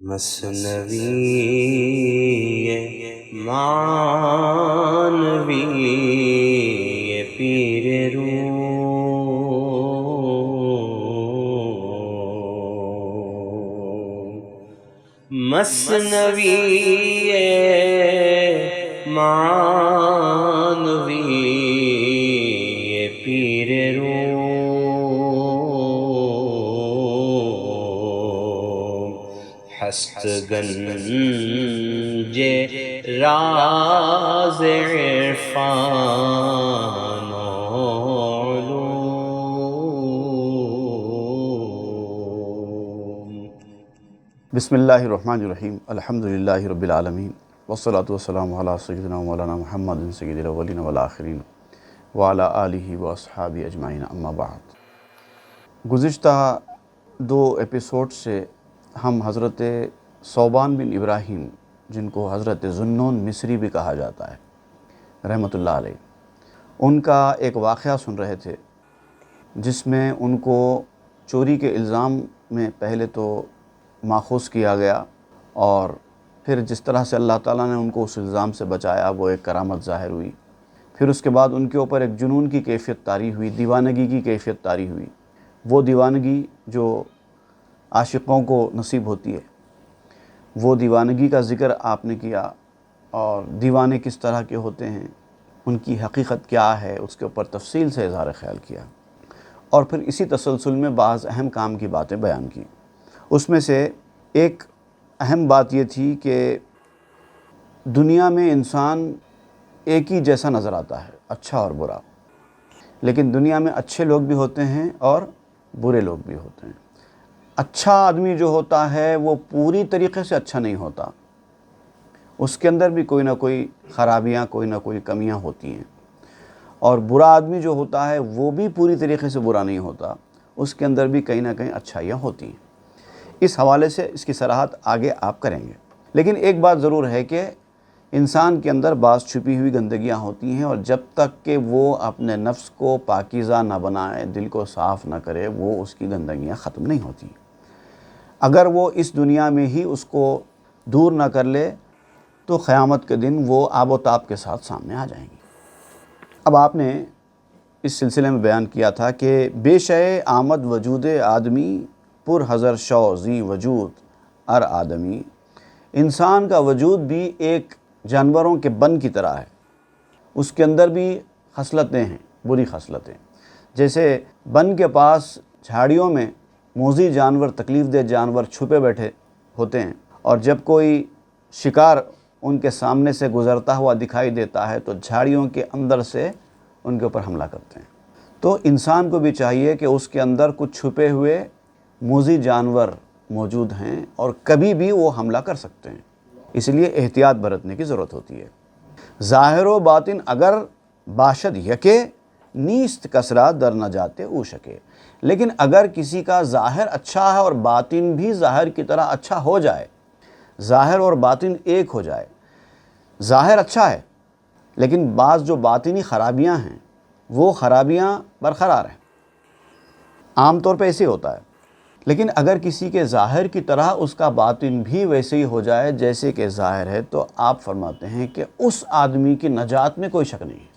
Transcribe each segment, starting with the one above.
مثنوی معنوی پیر روم، مثنوی معنوی پیر روم، ہست گنج راز عرفان و علوم۔ بسم اللہ الرحمن الرحیم، الحمدللہ رب العالمین، والصلاة والسلام علی سیدنا مولانا محمد سید الاولین والآخرین وعلی آلہ واصحابہ اجمعین، اما بعد۔ گزشتہ 2 ایپیسوڈ سے ہم حضرت ثوبان بن ابراہیم، جن کو حضرت ذوالنون مصری بھی کہا جاتا ہے رحمۃ اللہ علیہ، ان کا ایک واقعہ سن رہے تھے، جس میں ان کو چوری کے الزام میں پہلے تو ماخوذ کیا گیا، اور پھر جس طرح سے اللہ تعالیٰ نے ان کو اس الزام سے بچایا وہ ایک کرامت ظاہر ہوئی۔ پھر اس کے بعد ان کے اوپر ایک جنون کی کیفیت طاری ہوئی، دیوانگی کی کیفیت طاری ہوئی، وہ دیوانگی جو عاشقوں کو نصیب ہوتی ہے، وہ دیوانگی کا ذکر آپ نے کیا، اور دیوانے کس طرح کے ہوتے ہیں، ان کی حقیقت کیا ہے، اس کے اوپر تفصیل سے اظہار خیال کیا، اور پھر اسی تسلسل میں بعض اہم کام کی باتیں بیان کی۔ اس میں سے ایک اہم بات یہ تھی کہ دنیا میں انسان ایک ہی جیسا نظر آتا ہے، اچھا اور برا، لیکن دنیا میں اچھے لوگ بھی ہوتے ہیں اور برے لوگ بھی ہوتے ہیں۔ اچھا آدمی جو ہوتا ہے وہ پوری طریقے سے اچھا نہیں ہوتا، اس کے اندر بھی کوئی نہ کوئی خرابیاں، کوئی نہ کوئی کمیاں ہوتی ہیں، اور برا آدمی جو ہوتا ہے وہ بھی پوری طریقے سے برا نہیں ہوتا، اس کے اندر بھی کہیں نہ کہیں اچھائیاں ہوتی ہیں۔ اس حوالے سے اس کی صراحت آگے آپ کریں گے، لیکن ایک بات ضرور ہے کہ انسان کے اندر بعض چھپی ہوئی گندگیاں ہوتی ہیں، اور جب تک کہ وہ اپنے نفس کو پاکیزہ نہ بنائے، دل کو صاف نہ کرے، وہ اس کی گندگیاں ختم نہیں ہوتی۔ اگر وہ اس دنیا میں ہی اس کو دور نہ کر لے تو قیامت کے دن وہ آب و تاب کے ساتھ سامنے آ جائیں گی۔ اب آپ نے اس سلسلے میں بیان کیا تھا کہ بے شے آمد وجود آدمی، پر حضر شو زی وجود ار آدمی، انسان کا وجود بھی ایک جانوروں کے بن کی طرح ہے، اس کے اندر بھی خصلتیں ہیں، بری خصلتیں۔ جیسے بن کے پاس جھاڑیوں میں موذی جانور، تکلیف دہ جانور چھپے بیٹھے ہوتے ہیں، اور جب کوئی شکار ان کے سامنے سے گزرتا ہوا دکھائی دیتا ہے تو جھاڑیوں کے اندر سے ان کے اوپر حملہ کرتے ہیں۔ تو انسان کو بھی چاہیے کہ اس کے اندر کچھ چھپے ہوئے موذی جانور موجود ہیں، اور کبھی بھی وہ حملہ کر سکتے ہیں، اس لیے احتیاط برتنے کی ضرورت ہوتی ہے۔ ظاہر و باطن اگر باشد یکے، نیست کسرا در نہ جاتے او شکے، لیکن اگر کسی کا ظاہر اچھا ہے اور باطن بھی ظاہر کی طرح اچھا ہو جائے، ظاہر اور باطن ایک ہو جائے، ظاہر اچھا ہے لیکن بعض جو باطنی خرابیاں ہیں وہ خرابیاں برقرار ہیں، عام طور پہ ایسے ہوتا ہے، لیکن اگر کسی کے ظاہر کی طرح اس کا باطن بھی ویسے ہی ہو جائے جیسے کہ ظاہر ہے، تو آپ فرماتے ہیں کہ اس آدمی کی نجات میں کوئی شک نہیں ہے۔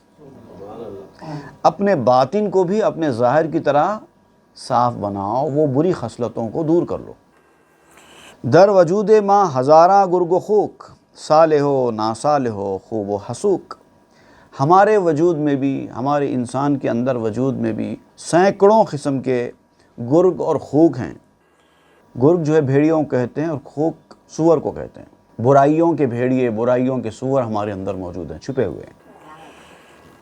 اپنے باطن کو بھی اپنے ظاہر کی طرح صاف بناؤ، وہ بری خصلتوں کو دور کر لو۔ در وجود ماں ہزاراں گرگ و خوک، صالح و ناصالح و خوب و حسوک، ہمارے وجود میں بھی، ہمارے انسان کے اندر وجود میں بھی سینکڑوں قسم کے گرگ اور خوک ہیں۔ گرگ جو ہے بھیڑیوں کو کہتے ہیں، اور خوک سور کو کہتے ہیں۔ برائیوں کے بھیڑیے، برائیوں کے سور ہمارے اندر موجود ہیں، چھپے ہوئے ہیں،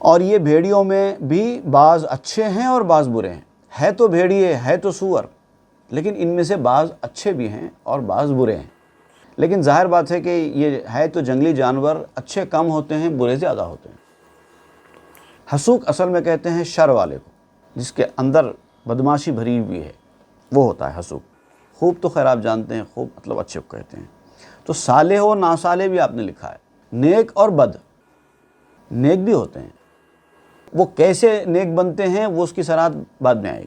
اور یہ بھیڑیوں میں بھی بعض اچھے ہیں اور بعض برے ہیں۔ ہے تو بھیڑیے، ہے تو سور، لیکن ان میں سے بعض اچھے بھی ہیں اور بعض برے ہیں۔ لیکن ظاہر بات ہے کہ یہ ہے تو جنگلی جانور، اچھے کم ہوتے ہیں، برے زیادہ ہوتے ہیں۔ حسوک اصل میں کہتے ہیں شر والے کو، جس کے اندر بدماشی بھری ہوئی ہے، وہ ہوتا ہے حسوک۔ خوب تو خیر آپ جانتے ہیں، خوب مطلب اچھے کو کہتے ہیں۔ تو صالح و ناصالح بھی آپ نے لکھا ہے، نیک اور بد، نیک بھی ہوتے ہیں۔ وہ کیسے نیک بنتے ہیں وہ اس کی صراحت بعد میں آئے گی۔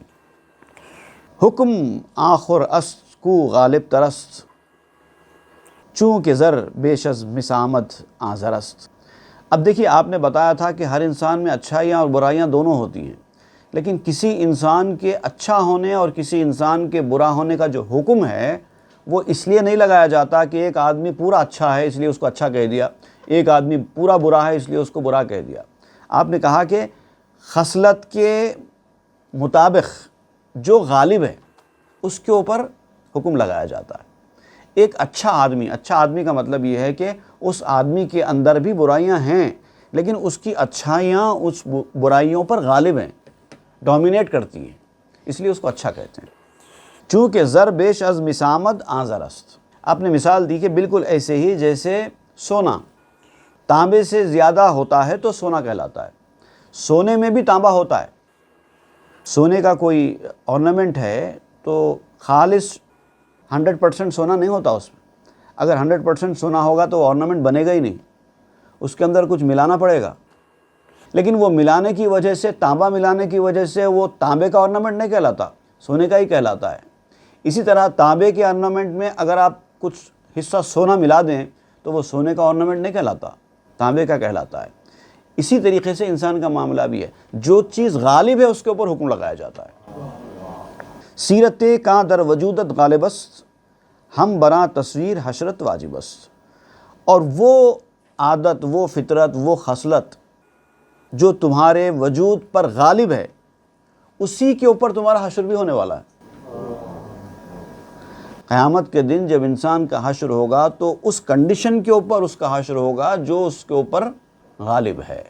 حکم آخر است کو غالب ترست، چونکہ زر بیش از مسامت آزر است۔ اب دیکھیے، آپ نے بتایا تھا کہ ہر انسان میں اچھائیاں اور برائیاں دونوں ہوتی ہیں، لیکن کسی انسان کے اچھا ہونے اور کسی انسان کے برا ہونے کا جو حکم ہے وہ اس لیے نہیں لگایا جاتا کہ ایک آدمی پورا اچھا ہے اس لیے اس کو اچھا کہہ دیا، ایک آدمی پورا برا ہے اس لیے اس کو برا کہہ دیا۔ آپ نے کہا کہ خصلت کے مطابق جو غالب ہے اس کے اوپر حکم لگایا جاتا ہے۔ ایک اچھا آدمی کا مطلب یہ ہے کہ اس آدمی کے اندر بھی برائیاں ہیں، لیکن اس کی اچھائیاں اس برائیوں پر غالب ہیں، ڈومینیٹ کرتی ہیں، اس لیے اس کو اچھا کہتے ہیں۔ چونکہ زر بیش از مسامت آزر است۔ آپ نے مثال دی کہ بالکل ایسے ہی جیسے سونا تانبے سے زیادہ ہوتا ہے تو سونا کہلاتا ہے، سونے میں بھی تانبا ہوتا ہے۔ سونے کا کوئی ornament ہے تو خالص 100% سونا نہیں ہوتا اس میں، اگر 100% سونا ہوگا تو ornament بنے گا ہی نہیں، اس کے اندر کچھ ملانا پڑے گا، لیکن وہ ملانے کی وجہ سے، تانبا ملانے کی وجہ سے وہ تانبے کا ornament نہیں کہلاتا، سونے کا ہی کہلاتا ہے۔ اسی طرح تانبے کے ornament میں اگر آپ کچھ حصہ سونا ملا دیں تو وہ سونے کا ornament نہیں کہلاتا، تانبے کا کہلاتا ہے۔ اسی طریقے سے انسان کا معاملہ بھی ہے، جو چیز غالب ہے اس کے اوپر حکم لگایا جاتا ہے۔ سیرت کاں در وجودت غالب است، ہم براں تصویر حشرت واجب است۔ اور وہ عادت، وہ فطرت، وہ خصلت جو تمہارے وجود پر غالب ہے، اسی کے اوپر تمہارا حشر بھی ہونے والا ہے۔ قیامت کے دن جب انسان کا حشر ہوگا تو اس کنڈیشن کے اوپر اس کا حشر ہوگا جو اس کے اوپر غالب ہے۔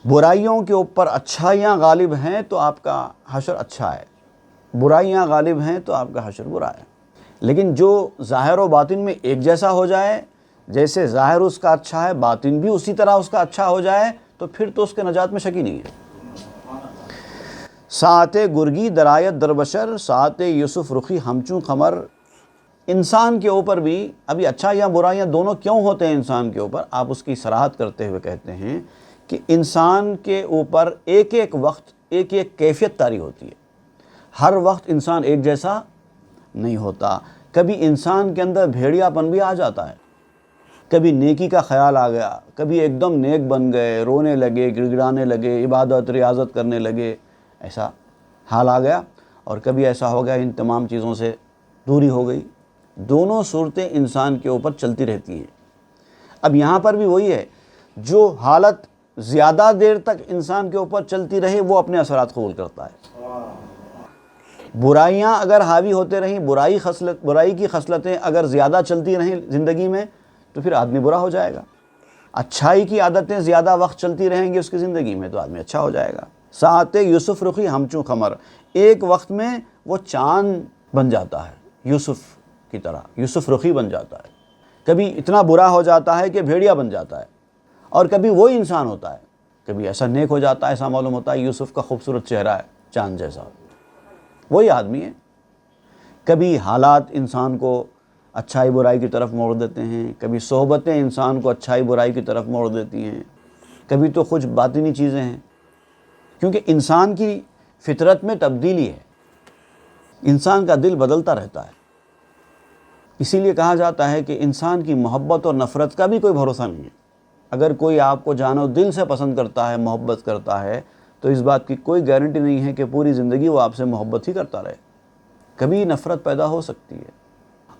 برائیوں کے اوپر اچھائیاں غالب ہیں تو آپ کا حشر اچھا ہے، برائیاں غالب ہیں تو آپ کا حشر برا ہے۔ لیکن جو ظاہر و باطن میں ایک جیسا ہو جائے، جیسے ظاہر اس کا اچھا ہے باطن بھی اسی طرح اس کا اچھا ہو جائے، تو پھر تو اس کے نجات میں شک ہی نہیں ہے۔ ساعت گرگی درایت در بشر، ساعت یوسف رخی ہمچوں قمر۔ انسان کے اوپر بھی ابھی اچھا یا برائیاں دونوں کیوں ہوتے ہیں انسان کے اوپر، آپ اس کی صراحت کرتے ہوئے کہتے ہیں کہ انسان کے اوپر ایک ایک وقت ایک ایک کیفیت طاری ہوتی ہے، ہر وقت انسان ایک جیسا نہیں ہوتا۔ کبھی انسان کے اندر بھیڑیا پن بھی آ جاتا ہے، کبھی نیکی کا خیال آ گیا، کبھی ایک دم نیک بن گئے، رونے لگے، گڑ گڑانے لگے، عبادت ریاضت کرنے لگے، ایسا حال آ گیا، اور کبھی ایسا ہو گیا ان تمام چیزوں سے دوری ہو گئی۔ دونوں صورتیں انسان کے اوپر چلتی رہتی ہیں۔ اب یہاں پر بھی وہی ہے، جو حالت زیادہ دیر تک انسان کے اوپر چلتی رہے وہ اپنے اثرات قبول کرتا ہے۔ برائیاں اگر حاوی ہوتے رہیں، برائی کی خصلتیں اگر زیادہ چلتی رہیں زندگی میں تو پھر آدمی برا ہو جائے گا۔ اچھائی کی عادتیں زیادہ وقت چلتی رہیں گی اس کی زندگی میں تو آدمی اچھا ہو جائے گا۔ ساعت یوسف رخی ہمچوں قمر، ایک وقت میں وہ چاند بن جاتا ہے، یوسف کی طرح یوسف رخی بن جاتا ہے۔ کبھی اتنا برا ہو جاتا ہے کہ بھیڑیا بن جاتا ہے، اور کبھی وہی انسان ہوتا ہے، کبھی ایسا نیک ہو جاتا ہے، ایسا معلوم ہوتا ہے یوسف کا خوبصورت چہرہ ہے چاند جیسا، وہی آدمی ہے۔ کبھی حالات انسان کو اچھائی برائی کی طرف موڑ دیتے ہیں، کبھی صحبتیں انسان کو اچھائی برائی کی طرف موڑ دیتی ہیں، کبھی تو کچھ باطنی چیزیں ہیں، کیونکہ انسان کی فطرت میں تبدیلی ہے، انسان کا دل بدلتا رہتا ہے۔ اسی لیے کہا جاتا ہے کہ انسان کی محبت اور نفرت کا بھی کوئی بھروسہ نہیں ہے۔ اگر کوئی آپ کو جان و دل سے پسند کرتا ہے، محبت کرتا ہے، تو اس بات کی کوئی گارنٹی نہیں ہے کہ پوری زندگی وہ آپ سے محبت ہی کرتا رہے، کبھی نفرت پیدا ہو سکتی ہے۔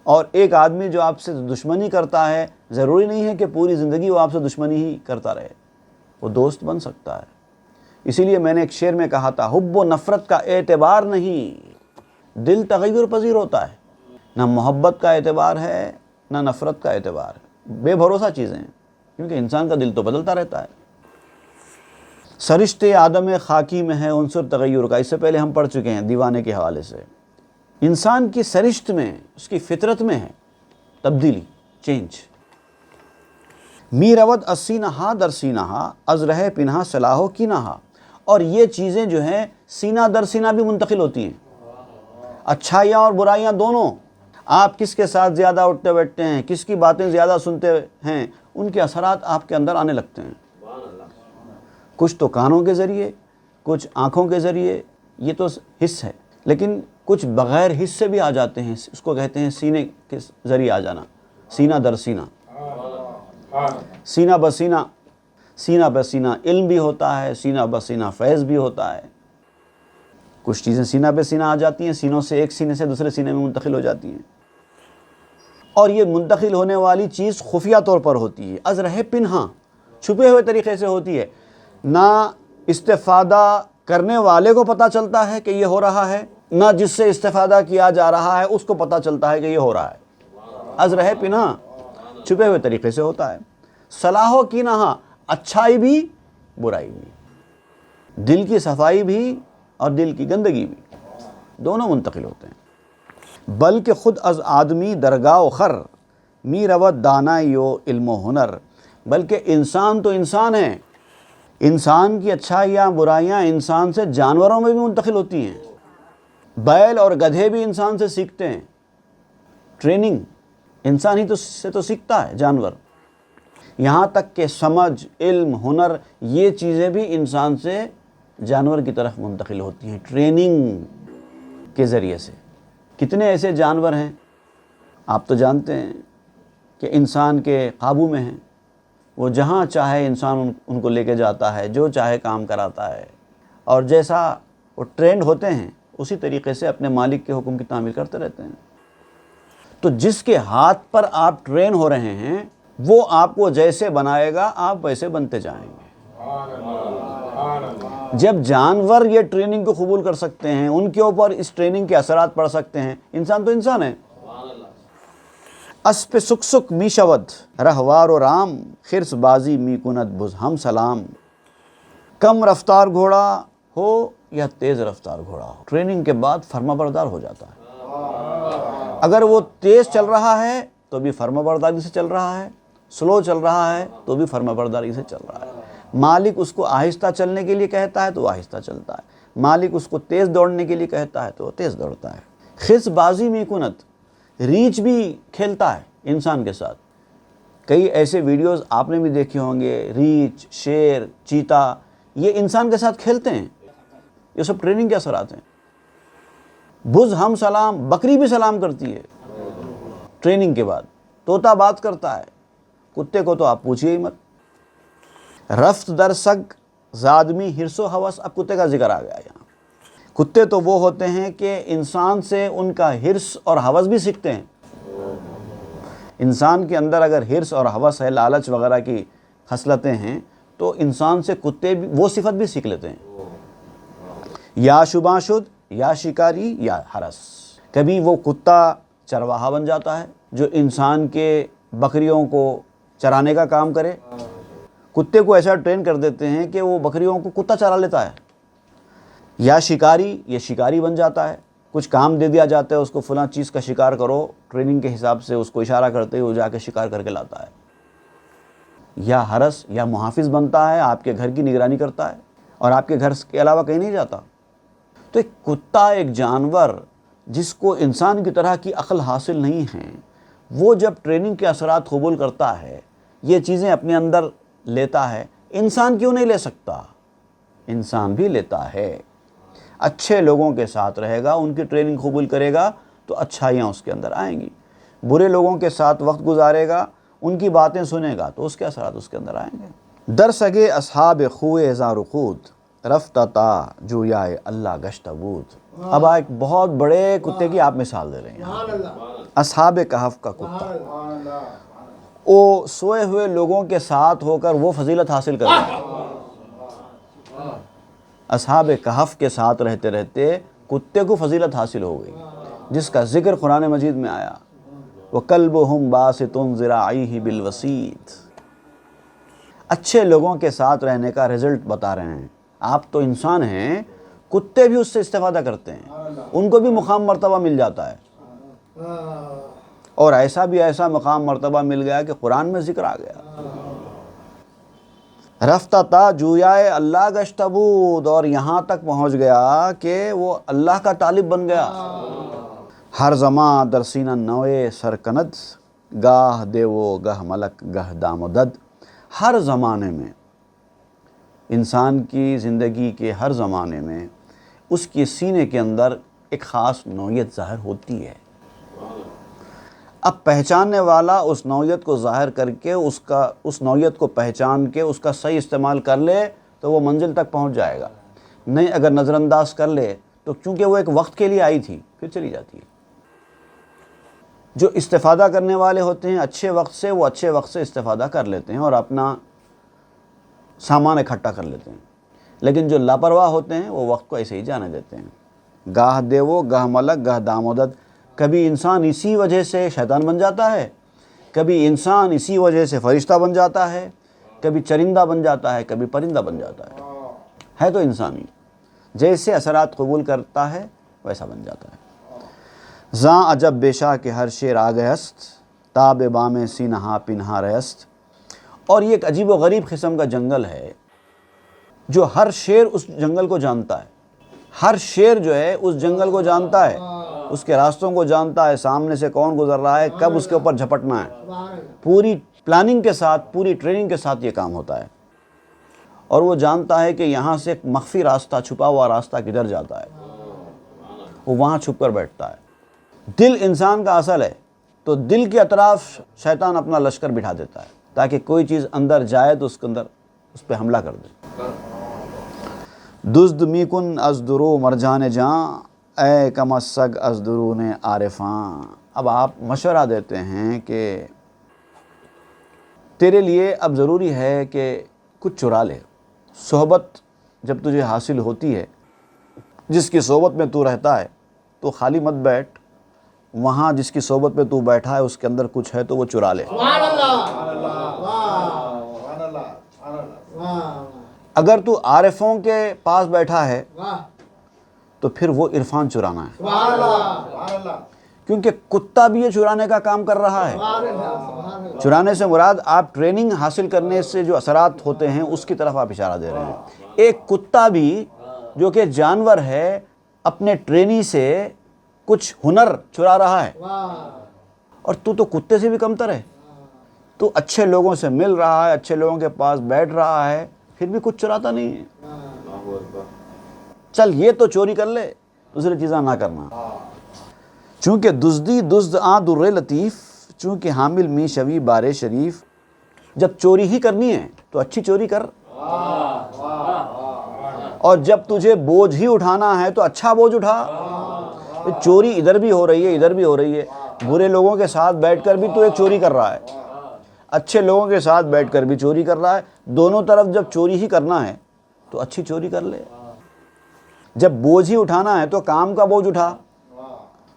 اور ایک آدمی جو آپ سے دشمنی کرتا ہے، ضروری نہیں ہے کہ پوری زندگی وہ آپ سے دشمنی ہی کرتا رہے، وہ دوست بن سکتا ہے۔ اسی لیے میں نے ایک شعر میں کہا تھا، حب و نفرت کا اعتبار نہیں، دل تغیر پذیر ہوتا ہے۔ نہ محبت کا اعتبار ہے، نہ نفرت کا اعتبار ہے، بے بھروسہ چیزیں ہیں، کیونکہ انسان کا دل تو بدلتا رہتا ہے۔ سرشت آدم خاکی میں ہے عنصر تغیر کا، اس سے پہلے ہم پڑھ چکے ہیں دیوانے کے حوالے سے۔ انسان کی سرشت میں، اس کی فطرت میں ہے تبدیلی، چینج۔ می رود از سینہا در سینہا، از رہے پنہا صلاح کی نہا۔ اور یہ چیزیں جو ہیں سینہ در سینہ بھی منتقل ہوتی ہیں، اچھائیاں اور برائیاں دونوں۔ آپ کس کے ساتھ زیادہ اٹھتے بیٹھتے ہیں، کس کی باتیں زیادہ سنتے ہیں، ان کے اثرات آپ کے اندر آنے لگتے ہیں، کچھ تو کانوں کے ذریعے، کچھ آنکھوں کے ذریعے، یہ تو حس ہے، لیکن کچھ بغیر حس سے بھی آ جاتے ہیں، اس کو کہتے ہیں سینے کے ذریعے آ جانا، سینہ در سینہ، سینہ بسینہ، سینہ بسینہ علم بھی ہوتا ہے، سینہ بسینہ فیض بھی ہوتا ہے۔ کچھ چیزیں سینہ بہ سینہ آ جاتی ہیں، سینوں سے ایک سینے سے دوسرے سینے میں منتقل ہو جاتی ہیں، اور یہ منتقل ہونے والی چیز خفیہ طور پر ہوتی ہے، از رہے پنہاں، چھپے ہوئے طریقے سے ہوتی ہے، نہ استفادہ کرنے والے کو پتہ چلتا ہے کہ یہ ہو رہا ہے، نہ جس سے استفادہ کیا جا رہا ہے اس کو پتہ چلتا ہے کہ یہ ہو رہا ہے۔ از رہے پنہاں، چھپے ہوئے طریقے سے ہوتا ہے۔ صلاح و کینہا، اچھائی بھی برائی بھی، دل کی صفائی بھی اور دل کی گندگی بھی، دونوں منتقل ہوتے ہیں۔ بلکہ خود از آدمی درگاہ و خر، می رود دانائی و علم و ہنر، بلکہ انسان تو انسان ہے، انسان کی اچھائیاں برائیاں انسان سے جانوروں میں بھی منتقل ہوتی ہیں۔ بیل اور گدھے بھی انسان سے سیکھتے ہیں، ٹریننگ انسان ہی سے تو سیکھتا ہے، جانور۔ یہاں تک کہ سمجھ، علم، ہنر، یہ چیزیں بھی انسان سے جانور کی طرف منتقل ہوتی ہیں ٹریننگ کے ذریعے سے۔ کتنے ایسے جانور ہیں آپ تو جانتے ہیں کہ انسان کے قابو میں ہیں، وہ جہاں چاہے انسان ان کو لے کے جاتا ہے، جو چاہے کام کراتا ہے، اور جیسا وہ ٹرینڈ ہوتے ہیں اسی طریقے سے اپنے مالک کے حکم کی تعمیل کرتے رہتے ہیں۔ تو جس کے ہاتھ پر آپ ٹرین ہو رہے ہیں وہ آپ کو جیسے بنائے گا آپ ویسے بنتے جائیں گے۔ جب جانور یہ ٹریننگ کو قبول کر سکتے ہیں، ان کے اوپر اس ٹریننگ کے اثرات پڑ سکتے ہیں، انسان تو انسان ہے۔ اسپ سک سک می شود رہوار و رام، خرس بازی می کند بز ہم سلام۔ کم رفتار گھوڑا ہو یا تیز رفتار گھوڑا ہو، ٹریننگ کے بعد فرما بردار ہو جاتا ہے۔ اگر وہ تیز چل رہا ہے تو بھی فرما برداری سے چل رہا ہے، سلو چل رہا ہے تو بھی فرما برداری سے چل رہا ہے۔ مالک اس کو آہستہ چلنے کے لیے کہتا ہے تو وہ آہستہ چلتا ہے، مالک اس کو تیز دوڑنے کے لیے کہتا ہے تو وہ تیز دوڑتا ہے۔ خرس بازی می کنت، ریچھ بھی کھیلتا ہے انسان کے ساتھ۔ کئی ایسے ویڈیوز آپ نے بھی دیکھے ہوں گے، ریچھ، شیر، چیتا، یہ انسان کے ساتھ کھیلتے ہیں، یہ سب ٹریننگ کے اثرات ہیں۔ بز ہم سلام، بکری بھی سلام کرتی ہے ٹریننگ کے بعد، طوطا بات کرتا ہے، کتے کو تو آپ پوچھئے ہی مت۔ رفت در سگ زادمی ہرس و ہوس، اب کتے کا ذکر آ گیا یہاں۔ کتے تو وہ ہوتے ہیں کہ انسان سے ان کا ہرس اور ہوس بھی سیکھتے ہیں۔ انسان کے اندر اگر ہرس اور ہوس ہے، لالچ وغیرہ کی خصلتیں ہیں، تو انسان سے کتے بھی وہ صفت بھی سیکھ لیتے ہیں۔ یا شباں شد، یا شکاری، یا ہرس، کبھی وہ کتا چرواہا بن جاتا ہے جو انسان کے بکریوں کو چرانے کا کام کرے، کتے کو ایسا ٹرین کر دیتے ہیں کہ وہ بکریوں کو کتا چرا لیتا ہے۔ یا شکاری، یہ شکاری بن جاتا ہے، کچھ کام دے دیا جاتا ہے اس کو، فلاں چیز کا شکار کرو، ٹریننگ کے حساب سے اس کو اشارہ کرتے ہوئے جا کے شکار کر کے لاتا ہے۔ یا ہرس، یا محافظ بنتا ہے، آپ کے گھر کی نگرانی کرتا ہے اور آپ کے گھر کے علاوہ کہیں نہیں جاتا۔ تو ایک کتا، ایک جانور جس کو انسان کی طرح کی عقل حاصل نہیں ہے، وہ جب ٹریننگ کے اثرات قبول کرتا ہے، یہ چیزیں اپنے اندر لیتا ہے، انسان کیوں نہیں لے سکتا؟ انسان بھی لیتا ہے۔ اچھے لوگوں کے ساتھ رہے گا، ان کی ٹریننگ قبول کرے گا تو اچھائیاں اس کے اندر آئیں گی۔ برے لوگوں کے ساتھ وقت گزارے گا، ان کی باتیں سنے گا تو اس کے اثرات اس کے اندر آئیں گے۔ در سگے اصحاب خوئے ہزار خود، رفتہ تا جویائے اللہ گشت بود۔ اب ایک بہت بڑے کتے کی آپ مثال دے رہے ہیں، اصحاب کہف کا کتا، وہ سوئے ہوئے لوگوں کے ساتھ ہو کر وہ فضیلت حاصل کر رہا ہے۔ اصحاب کہف کے ساتھ رہتے رہتے کتے کو فضیلت حاصل ہو گئی، جس کا ذکر قرآن مجید میں آیا، وَكَلْبُهُمْ بَاسِطٌ ذِرَاعَيْهِ بِالْوَسِيدِ۔ اچھے لوگوں کے ساتھ رہنے کا رزلٹ بتا رہے ہیں۔ آپ تو انسان ہیں، کتے بھی اس سے استفادہ کرتے ہیں، ان کو بھی مقام مرتبہ مل جاتا ہے، اور ایسا بھی ایسا مقام مرتبہ مل گیا کہ قرآن میں ذکر آ گیا۔ رفتہ تا جویائے اللہ گشت بود، اور یہاں تک پہنچ گیا کہ وہ اللہ کا طالب بن گیا۔ ہر زماں در سینہ نوے سرکند، گاہ دیو گاہ ملک گاہ دام و دد۔ ہر زمانے میں، انسان کی زندگی کے ہر زمانے میں اس کے سینے کے اندر ایک خاص نوعیت ظاہر ہوتی ہے۔ اب پہچاننے والا اس نوعیت کو ظاہر کر کے اس نوعیت کو پہچان کے اس کا صحیح استعمال کر لے تو وہ منزل تک پہنچ جائے گا، نہیں اگر نظر انداز کر لے تو کیونکہ وہ ایک وقت کے لیے آئی تھی پھر چلی جاتی ہے۔ جو استفادہ کرنے والے ہوتے ہیں اچھے وقت سے، وہ اچھے وقت سے استفادہ کر لیتے ہیں اور اپنا سامان اکٹھا کر لیتے ہیں، لیکن جو لاپرواہ ہوتے ہیں وہ وقت کو ایسے ہی جانے دیتے ہیں۔ گاہ دیو گاہ ملک گاہ دامودد، کبھی انسان اسی وجہ سے شیطان بن جاتا ہے، کبھی انسان اسی وجہ سے فرشتہ بن جاتا ہے، کبھی چرندہ بن جاتا ہے، کبھی پرندہ بن جاتا ہے تو انسانی، جیسے اثرات قبول کرتا ہے ویسا بن جاتا ہے۔ زاں عجب بیشا کہ ہر شیر آگے است، تاب بام سینہا پنہا رست۔ اور یہ ایک عجیب و غریب قسم کا جنگل ہے جو ہر شیر اس جنگل کو جانتا ہے، ہر شیر جو ہے اس جنگل کو جانتا ہے، اس کے راستوں کو جانتا ہے، سامنے سے کون گزر رہا ہے، کب اس کے اوپر جھپٹنا ہے، پوری پلاننگ کے ساتھ، پوری ٹریننگ کے ساتھ یہ کام ہوتا ہے، اور وہ جانتا ہے کہ یہاں سے ایک مخفی راستہ، چھپا ہوا راستہ کدھر جاتا ہے، وہ وہاں چھپ کر بیٹھتا ہے۔ دل انسان کا اصل ہے تو دل کے اطراف شیطان اپنا لشکر بٹھا دیتا ہے تاکہ کوئی چیز اندر جائے تو اس پہ حملہ کر دے۔ دزد میکن از درو مرجان جاں، اے کم از سگ از درون عارفاں۔ اب آپ مشورہ دیتے ہیں کہ تیرے لیے اب ضروری ہے کہ کچھ چرا لے، صحبت جب تجھے حاصل ہوتی ہے، جس کی صحبت میں تو رہتا ہے تو خالی مت بیٹھ، وہاں جس کی صحبت میں تو بیٹھا ہے اس کے اندر کچھ ہے تو وہ چرا لے۔ اگر تو عارفوں کے پاس بیٹھا ہے تو پھر وہ عرفان چرانا ہے، کیونکہ کتا بھی یہ چرانے کا کام کر رہا ہے۔ چرانے سے مراد آپ ٹریننگ حاصل کرنے سے جو اثرات ہوتے ہیں اس کی طرف آپ اشارہ دے رہے ہیں۔ ایک کتا بھی جو کہ جانور ہے اپنے ٹرینی سے کچھ ہنر چرا رہا ہے، اور تو کتے سے بھی کمتر ہے، تو اچھے لوگوں سے مل رہا ہے، اچھے لوگوں کے پاس بیٹھ رہا ہے، پھر بھی کچھ چراتا نہیں ہے۔ چل یہ تو چوری کر لے، دوسری چیزاں نہ کرنا۔ چونکہ دزدی دزد آں در لطیف، چونکہ حامل می شوی بارے شریف۔ جب چوری ہی کرنی ہے تو اچھی چوری کر، اور جب تجھے بوجھ ہی اٹھانا ہے تو اچھا بوجھ اٹھا۔ چوری ادھر بھی ہو رہی ہے، ادھر بھی ہو رہی ہے، برے لوگوں کے ساتھ بیٹھ کر بھی تو ایک چوری کر رہا ہے، اچھے لوگوں کے ساتھ بیٹھ کر بھی چوری کر رہا ہے، دونوں طرف جب چوری ہی کرنا ہے تو اچھی چوری کر لے۔ جب بوجھ ہی اٹھانا ہے تو کام کا بوجھ اٹھا،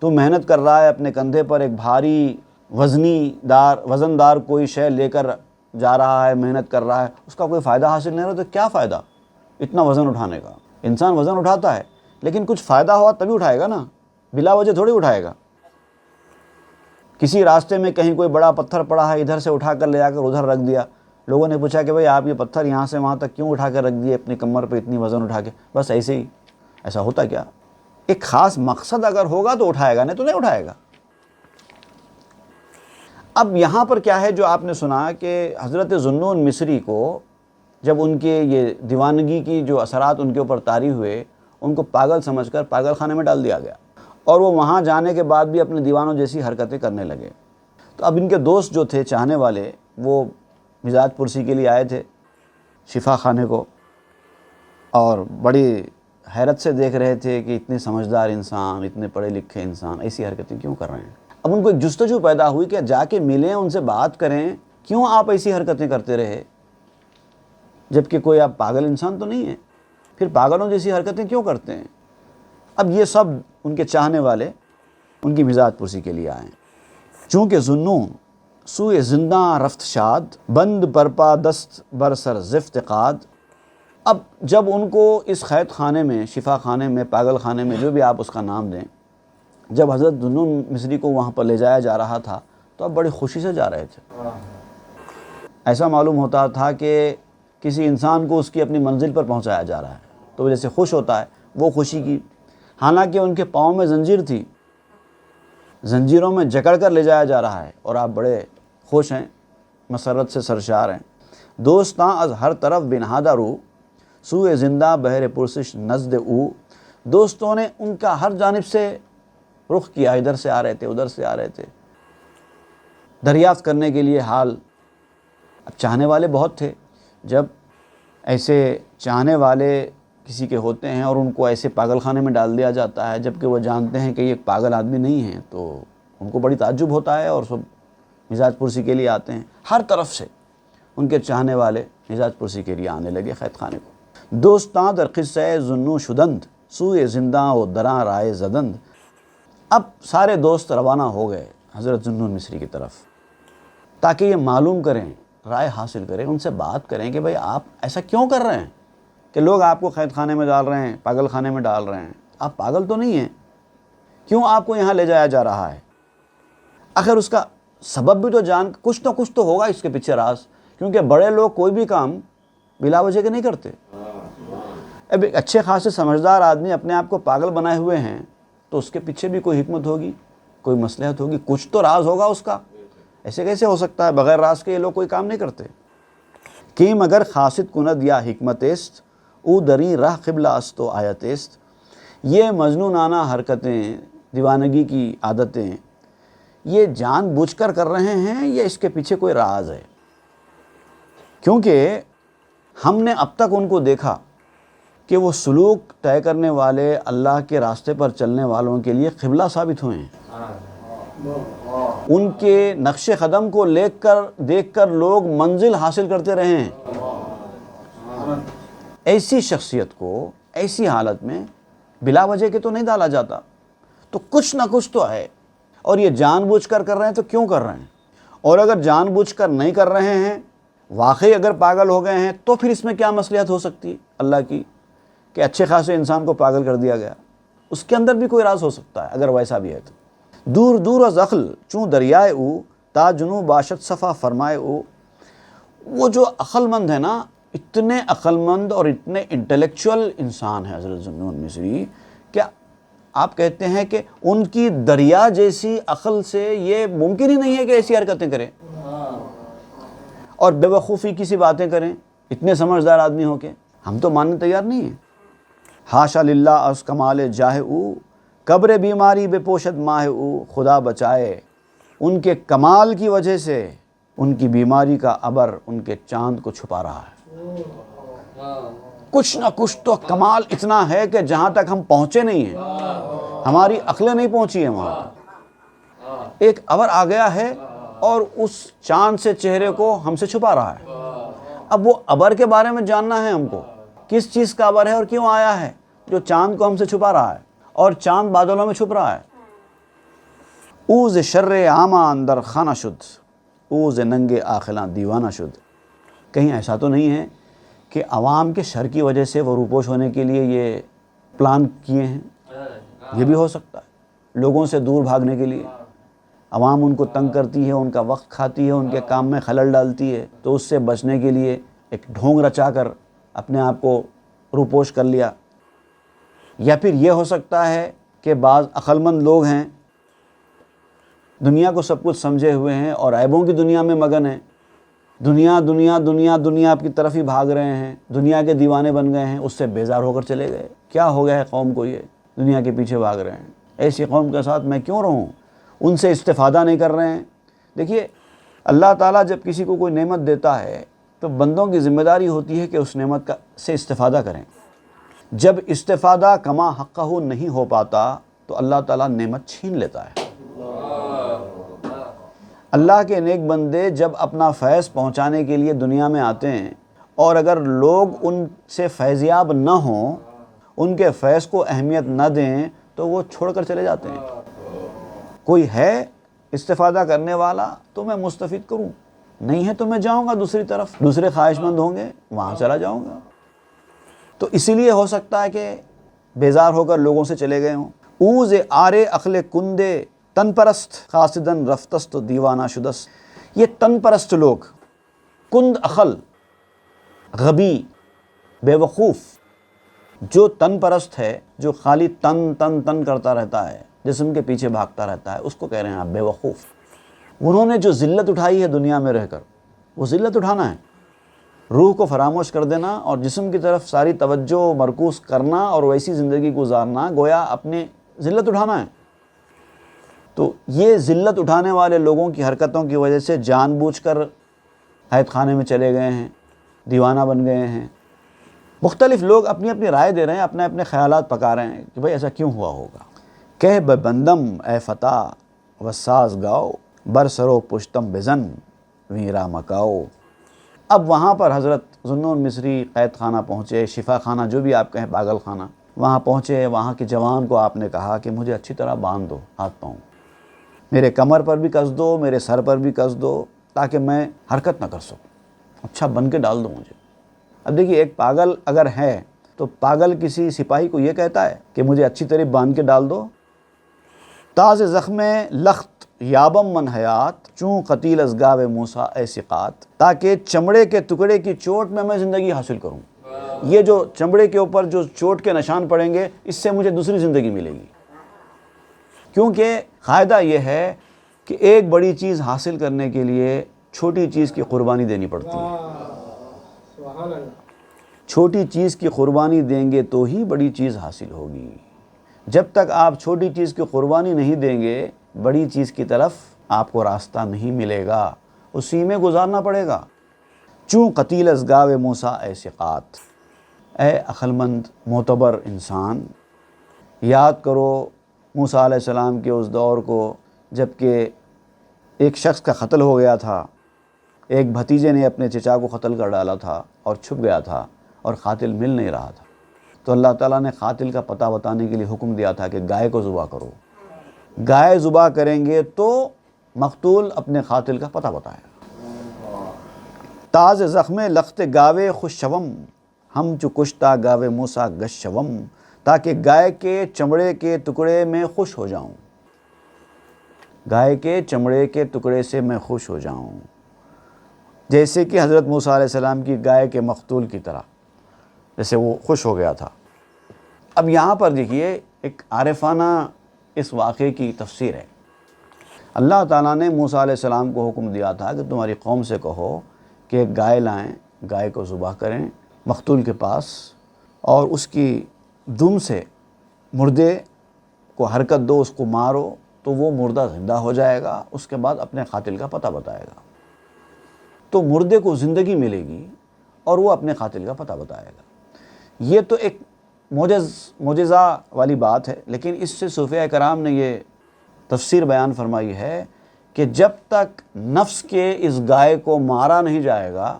تو محنت کر رہا ہے، اپنے کندھے پر ایک بھاری وزن دار کوئی شے لے کر جا رہا ہے، محنت کر رہا ہے، اس کا کوئی فائدہ حاصل نہیں ہو رہا تو کیا فائدہ اتنا وزن اٹھانے کا؟ انسان وزن اٹھاتا ہے لیکن کچھ فائدہ ہوا تبھی اٹھائے گا نا، بلا وجہ تھوڑی اٹھائے گا۔ کسی راستے میں کہیں کوئی بڑا پتھر پڑا ہے، ادھر سے اٹھا کر لے جا کر ادھر رکھ دیا، لوگوں نے پوچھا کہ بھئی آپ یہ پتھر یہاں سے وہاں تک کیوں اٹھا کر رکھ دیے اپنی کمر پہ اتنی وزن اٹھا کے؟ بس ایسے ہی، ایسا ہوتا کیا؟ ایک خاص مقصد اگر ہوگا تو اٹھائے گا، نہیں تو نہیں اٹھائے گا۔ اب یہاں پر کیا ہے جو آپ نے سنا کہ حضرت ذوالنون مصری کو جب ان کے یہ دیوانگی کی جو اثرات ان کے اوپر طاری ہوئے، ان کو پاگل سمجھ کر پاگل خانے میں ڈال دیا گیا، اور وہ وہاں جانے کے بعد بھی اپنے دیوانوں جیسی حرکتیں کرنے لگے۔ تو اب ان کے دوست جو تھے چاہنے والے، وہ مزاج پرسی کے لیے آئے تھے شفا خانے کو، اور بڑی حیرت سے دیکھ رہے تھے کہ اتنے سمجھدار انسان، اتنے پڑھے لکھے انسان ایسی حرکتیں کیوں کر رہے ہیں۔ اب ان کو ایک جستجو پیدا ہوئی کہ جا کے ملیں، ان سے بات کریں، کیوں آپ ایسی حرکتیں کرتے رہے، جبکہ کوئی آپ پاگل انسان تو نہیں ہے، پھر پاگلوں جیسی حرکتیں کیوں کرتے ہیں؟ اب یہ سب ان کے چاہنے والے ان کی مزاج پرسی کے لیے آئے۔ چونکہ ذوالنون سوئے زنداں رفت شاد، بند برپا دست بر سر زفت قاد۔ اب جب ان کو اس قید خانے میں، شفا خانے میں، پاگل خانے میں، جو بھی آپ اس کا نام دیں، جب حضرت ذوالنون مصری کو وہاں پر لے جایا جا رہا تھا تو اب بڑی خوشی سے جا رہے تھے۔ ایسا معلوم ہوتا تھا کہ کسی انسان کو اس کی اپنی منزل پر پہنچایا جا رہا ہے تو وہ جیسے خوش ہوتا ہے، وہ خوشی کی، حالانکہ ان کے پاؤں میں زنجیر تھی، زنجیروں میں جکڑ کر لے جایا جا رہا ہے، اور آپ بڑے خوش ہیں، مسرت سے سرشار ہیں۔ دوستاں از ہر طرف بنہادہ رو، سوئے زندہ بہر پرسش نزد او، دوستوں نے ان کا ہر جانب سے رخ کیا، ادھر سے آ رہے تھے، ادھر سے آ رہے تھے دریافت کرنے کے لیے حال۔ اب چاہنے والے بہت تھے، جب ایسے چاہنے والے کسی کے ہوتے ہیں اور ان کو ایسے پاگل خانے میں ڈال دیا جاتا ہے جبکہ وہ جانتے ہیں کہ یہ ایک پاگل آدمی نہیں ہے، تو ان کو بڑی تعجب ہوتا ہے اور سب مزاج پرسی کے لیے آتے ہیں۔ ہر طرف سے ان کے چاہنے والے مزاج پرسی کے لیے آنے لگے قید خانے کو۔ دوستاں در قصہ زنو شدند، سوئے زنداں و دراں رائے زدند۔ اب سارے دوست روانہ ہو گئے حضرت ذوالنون مصری کی طرف، تاکہ یہ معلوم کریں، رائے حاصل کریں، ان سے بات کریں کہ بھئی آپ ایسا کیوں کر رہے ہیں کہ لوگ آپ کو قید خانے میں ڈال رہے ہیں، پاگل خانے میں ڈال رہے ہیں؟ آپ پاگل تو نہیں ہیں، کیوں آپ کو یہاں لے جایا جا رہا ہے؟ آخر اس کا سبب بھی تو کچھ نہ کچھ تو ہوگا اس کے پیچھے راز، کیونکہ بڑے لوگ کوئی بھی کام بلا وجہ کے نہیں کرتے۔ اب ایک اچھے خاصے سمجھدار آدمی اپنے آپ کو پاگل بنائے ہوئے ہیں تو اس کے پیچھے بھی کوئی حکمت ہوگی، کوئی مصلحت ہوگی، کچھ تو راز ہوگا اس کا۔ ایسے کیسے ہو سکتا ہے بغیر راز کے یہ لوگ کوئی کام نہیں کرتے؟ کہ مگر خاصت کند یا حکمت است، او دری راہ قبلہ است و آیت است۔ یہ مجنونانہ حرکتیں، دیوانگی کی عادتیں، یہ جان بوجھ کر رہے ہیں یا اس کے پیچھے کوئی راز ہے؟ کیونکہ ہم نے اب تک ان کو دیکھا کہ وہ سلوک طے کرنے والے، اللہ کے راستے پر چلنے والوں کے لیے قبلہ ثابت ہوئے ہیں۔ ان کے نقش قدم کو دیکھ کر لوگ منزل حاصل کرتے رہے ہیں۔ ایسی شخصیت کو ایسی حالت میں بلا وجہ کے تو نہیں ڈالا جاتا، تو کچھ نہ کچھ تو ہے، اور یہ جان بوجھ کر رہے ہیں تو کیوں کر رہے ہیں؟ اور اگر جان بوجھ کر نہیں کر رہے ہیں، واقعی اگر پاگل ہو گئے ہیں، تو پھر اس میں کیا مصلحت ہو سکتی ہے اللہ کی کہ اچھے خاصے انسان کو پاگل کر دیا گیا؟ اس کے اندر بھی کوئی راز ہو سکتا ہے اگر ویسا بھی ہے تو۔ دور دور از عقل چوں دریائے او، تا جنو باشد صفا فرمائے او۔ وہ جو عقل مند ہے نا، اتنے عقل مند اور اتنے انٹلیکچوئل انسان ہے حضرت ذوالنون مصری، کہ آپ کہتے ہیں کہ ان کی دریا جیسی عقل سے یہ ممکن ہی نہیں ہے کہ ایسی حرکتیں کریں اور بے وقوفی کی سی باتیں کریں، اتنے سمجھدار آدمی ہو کے۔ ہم تو ماننے تیار نہیں ہیں۔ حاشا للہ از کمال جاہ او، قبر بیماری بے پوشد ماہ او۔ خدا بچائے، ان کے کمال کی وجہ سے ان کی بیماری کا عبر ان کے چاند کو چھپا رہا ہے۔ کچھ نہ کچھ تو کمال اتنا ہے کہ جہاں تک ہم پہنچے نہیں ہیں، ہماری عقلیں نہیں پہنچی ہیں وہاں تک۔ ایک عبر آ گیا ہے اور اس چاند سے چہرے کو ہم سے چھپا رہا ہے۔ اب وہ عبر کے بارے میں جاننا ہے ہم کو، کس چیز کا عبر ہے اور کیوں آیا ہے جو چاند کو ہم سے چھپا رہا ہے، اور چاند بادلوں میں چھپ رہا ہے۔ اوز شر عامہ اندر خانہ شد، اوز ننگے آخلاں دیوانہ شد۔ کہیں ایسا تو نہیں ہے کہ عوام کے شر کی وجہ سے وہ روپوش ہونے کے لیے یہ پلان کیے ہیں؟ یہ بھی ہو سکتا ہے، لوگوں سے دور بھاگنے کے لیے۔ عوام ان کو تنگ کرتی ہے، ان کا وقت کھاتی ہے، ان کے کام میں خلل ڈالتی ہے، تو اس سے بچنے کے لیے ایک ڈھونگ رچا کر اپنے آپ کو روپوش کر لیا۔ یا پھر یہ ہو سکتا ہے کہ بعض عقل مند لوگ ہیں، دنیا کو سب کچھ سمجھے ہوئے ہیں اور عیبوں کی دنیا میں مگن ہیں، دنیا دنیا دنیا دنیا آپ کی طرف ہی بھاگ رہے ہیں، دنیا کے دیوانے بن گئے ہیں، اس سے بیزار ہو کر چلے گئے۔ کیا ہو گیا ہے قوم کو، یہ دنیا کے پیچھے بھاگ رہے ہیں، ایسی قوم کے ساتھ میں کیوں رہوں؟ ان سے استفادہ نہیں کر رہے ہیں۔ دیکھیے، اللہ تعالیٰ جب کسی کو کوئی نعمت دیتا ہے تو بندوں کی ذمہ داری ہوتی ہے کہ اس نعمت سے استفادہ کریں۔ جب استفادہ کما حقہ نہیں ہو پاتا تو اللہ تعالیٰ نعمت چھین لیتا ہے۔ اللہ کے نیک بندے جب اپنا فیض پہنچانے کے لیے دنیا میں آتے ہیں اور اگر لوگ ان سے فیضیاب نہ ہوں، ان کے فیض کو اہمیت نہ دیں، تو وہ چھوڑ کر چلے جاتے ہیں۔ کوئی ہے استفادہ کرنے والا تو میں مستفید کروں، نہیں ہے تو میں جاؤں گا دوسری طرف، دوسرے خواہش مند ہوں گے وہاں چلا جاؤں گا۔ تو اسی لیے ہو سکتا ہے کہ بیزار ہو کر لوگوں سے چلے گئے ہوں۔ اوز آرے عقل کندے تن پرست قاصدن رفتست دیوانہ شدست۔ یہ تن پرست لوگ، کند عقل، غبی، بے وقوف، جو تن پرست ہے، جو خالی تن تن تن کرتا رہتا ہے، جسم کے پیچھے بھاگتا رہتا ہے، اس کو کہہ رہے ہیں آپ بے وقوف۔ انہوں نے جو ذلت اٹھائی ہے دنیا میں رہ کر، وہ ذلت اٹھانا ہے، روح کو فراموش کر دینا اور جسم کی طرف ساری توجہ مرکوز کرنا اور ویسی زندگی گزارنا گویا اپنی ذلت اٹھانا ہے۔ تو یہ ذلت اٹھانے والے لوگوں کی حرکتوں کی وجہ سے جان بوجھ کر حیات خانے میں چلے گئے ہیں، دیوانہ بن گئے ہیں۔ مختلف لوگ اپنی اپنی رائے دے رہے ہیں، اپنے اپنے خیالات پکا رہے ہیں کہ بھئی ایسا کیوں ہوا ہوگا۔ کہہ بندم اے فتح و ساز گاؤ، برسرو پشتم بزن ویرا مکاؤ۔ اب وہاں پر حضرت ذوالنون مصری قید خانہ پہنچے، شفا خانہ جو بھی آپ کہیں، پاگل خانہ، وہاں پہنچے۔ وہاں کے جوان کو آپ نے کہا کہ مجھے اچھی طرح باندھ دو ہاتھ پاؤں، میرے کمر پر بھی کس دو، میرے سر پر بھی کس دو، تاکہ میں حرکت نہ کر سکوں، اچھا بن کے ڈال دو مجھے۔ اب دیکھیے، ایک پاگل اگر ہے تو پاگل کسی سپاہی کو یہ کہتا ہے کہ مجھے اچھی طرح باندھ کے ڈال دو؟ تاز زخم لخت یابم من حیات، چوں قتیل از گاو موسیٰ اے ثقات، تاکہ چمڑے کے ٹکڑے کی چوٹ میں زندگی حاصل کروں۔ یہ جو چمڑے کے اوپر جو چوٹ کے نشان پڑیں گے، اس سے مجھے دوسری زندگی ملے گی، کیونکہ قاعدہ یہ ہے کہ ایک بڑی چیز حاصل کرنے کے لیے چھوٹی چیز کی قربانی دینی پڑتی ہے۔ چھوٹی چیز کی قربانی دیں گے تو ہی بڑی چیز حاصل ہوگی۔ جب تک آپ چھوٹی چیز کی قربانی نہیں دیں گے، بڑی چیز کی طرف آپ کو راستہ نہیں ملے گا، اسی میں گزارنا پڑے گا۔ چوں قتیل از گاو موسیٰ اے ثقات، اے عقلمند معتبر انسان، یاد کرو موسیٰ علیہ السلام کے اس دور کو جب کہ ایک شخص کا قتل ہو گیا تھا، ایک بھتیجے نے اپنے چچا کو قتل کر ڈالا تھا اور چھپ گیا تھا اور قاتل مل نہیں رہا تھا، تو اللہ تعالیٰ نے قاتل کا پتہ بتانے کے لیے حکم دیا تھا کہ گائے کو ذبح کرو۔ گائے ذبح کریں گے تو مقتول اپنے قاتل کا پتہ بتائے گا۔ تاز زخم لخت گاوے خوش شوم، ہم چو کشتا گاوے موسیٰ گش شوم، تاکہ گائے کے چمڑے کے ٹکڑے میں خوش ہو جاؤں، گائے کے چمڑے کے ٹکڑے سے میں خوش ہو جاؤں، جیسے کہ حضرت موسیٰ علیہ السلام کی گائے کے مقتول کی طرح، جیسے وہ خوش ہو گیا تھا۔ اب یہاں پر دیکھیے، ایک عارفانہ اس واقعے کی تفسیر ہے۔ اللہ تعالیٰ نے موسیٰ علیہ السلام کو حکم دیا تھا کہ تمہاری قوم سے کہو کہ ایک گائے لائیں، گائے کو ذبح کریں مقتول کے پاس، اور اس کی دم سے مردے کو حرکت دو، اس کو مارو تو وہ مردہ زندہ ہو جائے گا، اس کے بعد اپنے قاتل کا پتہ بتائے گا، تو مردے کو زندگی ملے گی اور وہ اپنے قاتل کا پتہ بتائے گا۔ یہ تو ایک معجزہ والی بات ہے، لیکن اس سے صوفیاء کرام نے یہ تفسیر بیان فرمائی ہے کہ جب تک نفس کے اس گائے کو مارا نہیں جائے گا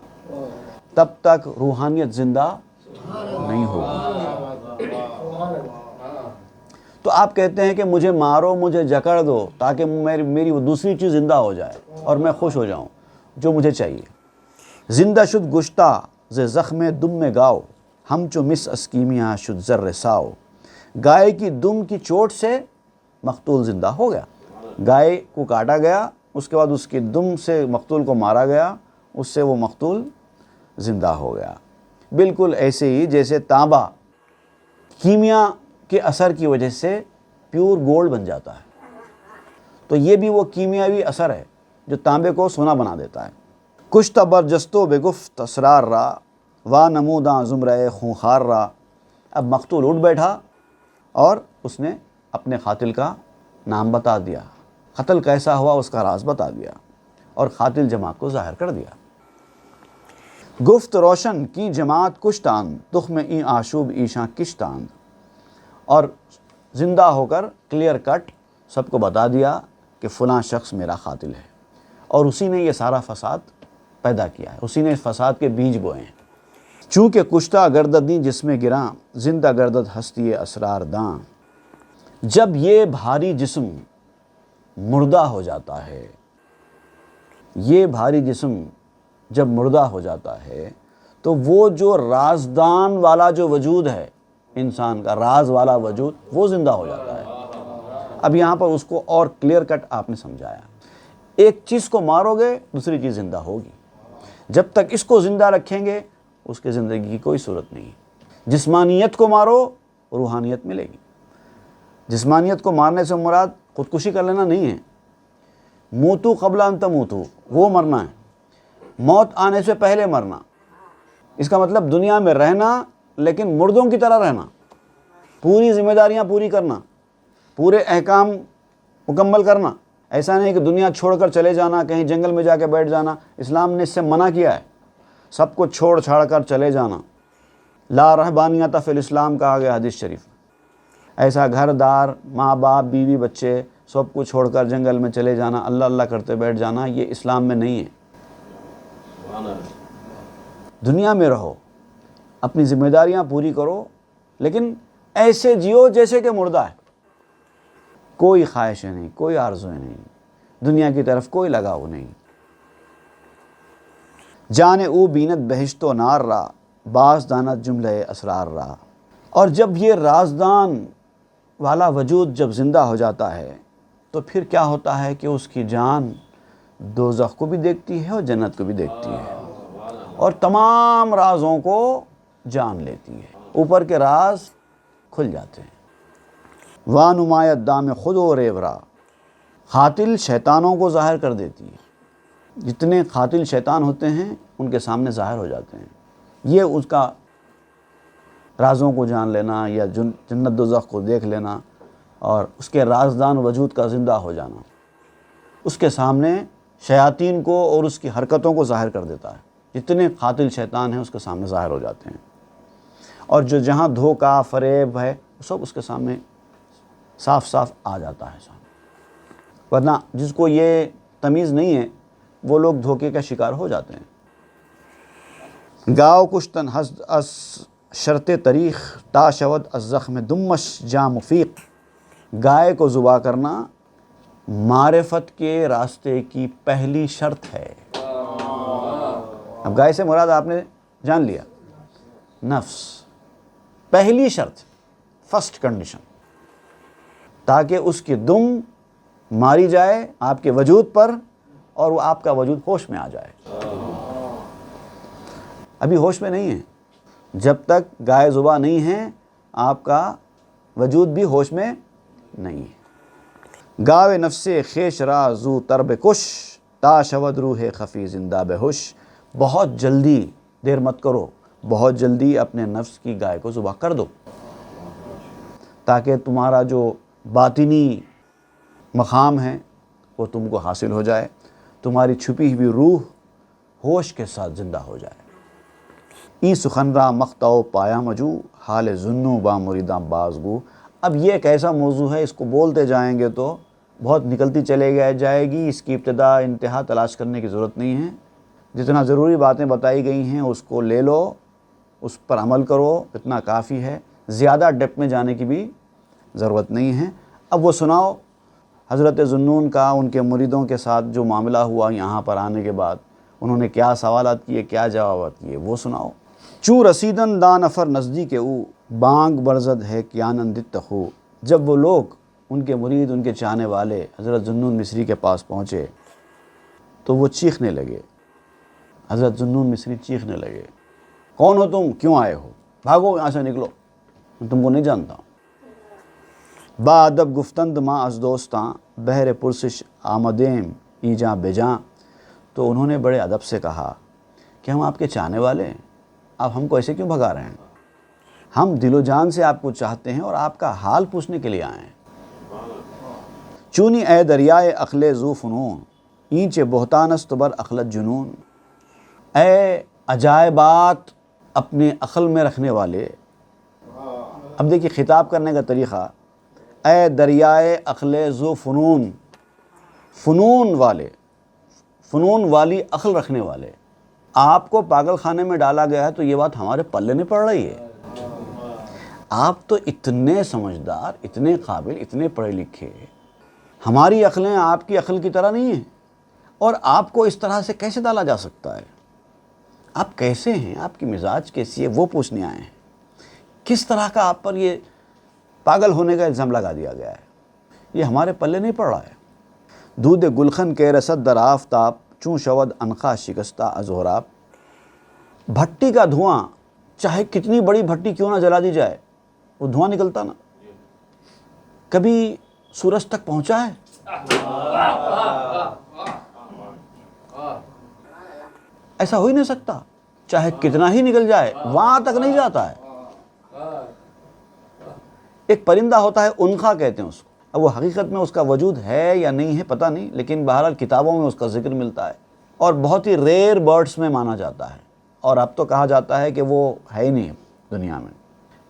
تب تک روحانیت زندہ نہیں ہوگی۔ تو آپ کہتے ہیں کہ مجھے مارو، مجھے جکڑ دو تاکہ میری وہ دوسری چیز زندہ ہو جائے اور میں خوش ہو جاؤں جو مجھے چاہیے۔ زندہ شد گشتہ ز زخم دم میں گاؤ، ہم چو مس اسکیمیاں شد زر ساؤ، گائے کی دم کی چوٹ سے مقتول زندہ ہو گیا۔ گائے کو کاٹا گیا، اس کے بعد اس کی دم سے مقتول کو مارا گیا، اس سے وہ مقتول زندہ ہو گیا۔ بالکل ایسے ہی جیسے تانبا کیمیا کے اثر کی وجہ سے پیور گولڈ بن جاتا ہے، تو یہ بھی وہ کیمیاوی اثر ہے جو تانبے کو سونا بنا دیتا ہے۔ کشتہ برجستو بے گفت اسرار را، وا نموداں زمرہ خونخوار را۔ اب مقتول اٹھ بیٹھا اور اس نے اپنے قاتل کا نام بتا دیا، قتل کیسا ہوا اس کا راز بتا دیا اور قاتل جماعت کو ظاہر کر دیا۔ گفت روشن کی جماعت کشتان، تخم این آشوب ایشاں کشتان، اور زندہ ہو کر کلیئر کٹ سب کو بتا دیا کہ فلاں شخص میرا قاتل ہے، اور اسی نے یہ سارا فساد پیدا کیا ہے، اسی نے اس فساد کے بیج بوئے ہیں۔ چونکہ کشتہ گردد دیں جس میں گراں، زندہ گردد ہستی اسرار داں۔ جب یہ بھاری جسم مردہ ہو جاتا ہے، یہ بھاری جسم جب مردہ ہو جاتا ہے تو وہ جو رازدان والا جو وجود ہے، انسان کا راز والا وجود، وہ زندہ ہو جاتا ہے۔ اب یہاں پر اس کو اور کلیئر کٹ آپ نے سمجھایا، ایک چیز کو مارو گے دوسری چیز زندہ ہوگی، جب تک اس کو زندہ رکھیں گے اس کے زندگی کی کوئی صورت نہیں۔ جسمانیت کو مارو روحانیت ملے گی۔ جسمانیت کو مارنے سے مراد خودکشی کر لینا نہیں ہے، موتو قبل ان تموتو، وہ مرنا ہے، موت آنے سے پہلے مرنا، اس کا مطلب دنیا میں رہنا لیکن مردوں کی طرح رہنا، پوری ذمہ داریاں پوری کرنا، پورے احکام مکمل کرنا۔ ایسا نہیں کہ دنیا چھوڑ کر چلے جانا، کہیں جنگل میں جا کے بیٹھ جانا۔ اسلام نے اس سے منع کیا ہے، سب کو چھوڑ چھاڑ کر چلے جانا۔ لا رہبانیت فی الاسلام کہا گیا حدیث شریف۔ ایسا گھر دار، ماں باپ، بیوی بچے سب کو چھوڑ کر جنگل میں چلے جانا، اللہ اللہ کرتے بیٹھ جانا، یہ اسلام میں نہیں ہے۔ دنیا میں رہو، اپنی ذمہ داریاں پوری کرو، لیکن ایسے جیو جیسے کہ مردہ ہے۔ کوئی خواہشیں نہیں، کوئی آرزویں نہیں، دنیا کی طرف کوئی لگاؤ نہیں۔ جانے او بینت بہشت و نار را، باز دانت جملہ اسرار را۔ اور جب یہ رازدان والا وجود جب زندہ ہو جاتا ہے تو پھر کیا ہوتا ہے کہ اس کی جان دوزخ کو بھی دیکھتی ہے اور جنت کو بھی دیکھتی ہے، اور تمام رازوں کو جان لیتی ہے، اوپر کے راز کھل جاتے ہیں۔ وانمایت دام خود و ریورا، قاتل شیطانوں کو ظاہر کر دیتی ہے۔ جتنے قاتل شیطان ہوتے ہیں ان کے سامنے ظاہر ہو جاتے ہیں۔ یہ اس کا رازوں کو جان لینا یا جنت دوزخ کو دیکھ لینا اور اس کے رازدان وجود کا زندہ ہو جانا، اس کے سامنے شیاطین کو اور اس کی حرکتوں کو ظاہر کر دیتا ہے۔ جتنے قاتل شیطان ہیں اس کے سامنے ظاہر ہو جاتے ہیں، اور جو جہاں دھوکہ فریب ہے وہ سب اس کے سامنے صاف صاف آ جاتا ہے سامنے۔ ورنہ جس کو یہ تمیز نہیں ہے وہ لوگ دھوکے کا شکار ہو جاتے ہیں۔ گاؤ کشتن حسد اس شرط طریق، تا شود از زخم دمش جا مفیق۔ گائے کو ذبح کرنا معرفت کے راستے کی پہلی شرط ہے۔ اب گائے سے مراد آپ نے جان لیا، نفس، پہلی شرط، فرسٹ کنڈیشن، تاکہ اس کی دم ماری جائے آپ کے وجود پر اور وہ آپ کا وجود ہوش میں آ جائے۔ ابھی ہوش میں نہیں ہے، جب تک گائے ذبح نہیں ہے آپ کا وجود بھی ہوش میں نہیں ہے۔ گاوے نفس خیش را زو ترب کش، تا شود روح خفی زندہ بہوش۔ بہت جلدی، دیر مت کرو، بہت جلدی اپنے نفس کی گائے کو ذبح کر دو، تاکہ تمہارا جو باطنی مقام ہے وہ تم کو حاصل ہو جائے، تمہاری چھپی ہوئی روح ہوش کے ساتھ زندہ ہو جائے۔ ای سخن را مختاؤ پایا مجو، حال ظنو با مریداں بازگو۔ اب یہ ایک ایسا موضوع ہے، اس کو بولتے جائیں گے تو بہت نکلتی چلے جائے گی، اس کی ابتدا انتہا تلاش کرنے کی ضرورت نہیں ہے۔ جتنا ضروری باتیں بتائی گئی ہیں اس کو لے لو، اس پر عمل کرو، اتنا کافی ہے، زیادہ ڈیپتھ میں جانے کی بھی ضرورت نہیں ہے۔ اب وہ سناؤ حضرت ذنون کا ان کے مریدوں کے ساتھ جو معاملہ ہوا یہاں پر آنے کے بعد، انہوں نے کیا سوالات کیے، کیا جوابات کیے، وہ سناؤ۔ چوں رسیدن دا نفر نزدیک او، بانگ برزد ہے کیانندت خو۔ جب وہ لوگ، ان کے مرید، ان کے چاہنے والے حضرت ذنون مصری کے پاس پہنچے تو وہ چیخنے لگے، حضرت ذنون مصری چیخنے لگے، کون ہو تم، کیوں آئے ہو، بھاگو یہاں سے، نکلو، میں تم کو نہیں جانتا۔ با ادب گفتند ماں از دوستاں، بہر پرسش آمدیم ایجاں بجاں۔ تو انہوں نے بڑے ادب سے کہا کہ ہم آپ کے چاہنے والے ہیں، آپ ہم کو ایسے کیوں بھگا رہے ہیں؟ ہم دل و جان سے آپ کو چاہتے ہیں اور آپ کا حال پوچھنے کے لیے آئے ہیں۔ چونی اے دریائے عقل ذو فنون، اینچ بہتانست بر عقلت جنون۔ اے عجائبات اپنے عقل میں رکھنے والے، اب دیکھیے خطاب کرنے کا طریقہ، اے دریائے عقل ذو فنون، فنون والے، فنون والی عقل رکھنے والے، آپ کو پاگل خانے میں ڈالا گیا ہے تو یہ بات ہمارے پلے نہیں پڑ رہی ہے۔ آپ تو اتنے سمجھدار، اتنے قابل، اتنے پڑھے لکھے، ہماری عقلیں آپ کی عقل کی طرح نہیں ہیں، اور آپ کو اس طرح سے کیسے ڈالا جا سکتا ہے؟ آپ کیسے ہیں، آپ کی مزاج کیسی ہے، وہ پوچھنے آئے ہیں۔ کس طرح کا آپ پر یہ پاگل ہونے کا الزام لگا دیا گیا ہے، یہ ہمارے پلے نہیں پڑ رہا ہے۔ دودھ گلخن کے رسد در آفتاب، چون شود انخا شکستہ ازہراب۔ بھٹی کا دھواں، چاہے کتنی بڑی بھٹی کیوں نہ جلا دی جائے، وہ دھواں نکلتا نا، کبھی سورج تک پہنچا ہے؟ ایسا ہو ہی نہیں سکتا۔ چاہے کتنا ہی نکل جائے وہاں تک نہیں جاتا ہے۔ ایک پرندہ ہوتا ہے انخا کہتے ہیں اس کو، اب وہ حقیقت میں اس کا وجود ہے یا نہیں ہے پتہ نہیں، لیکن بہرحال کتابوں میں اس کا ذکر ملتا ہے اور بہت ہی ریئر برڈز میں مانا جاتا ہے، اور اب تو کہا جاتا ہے کہ وہ ہے ہی نہیں دنیا میں۔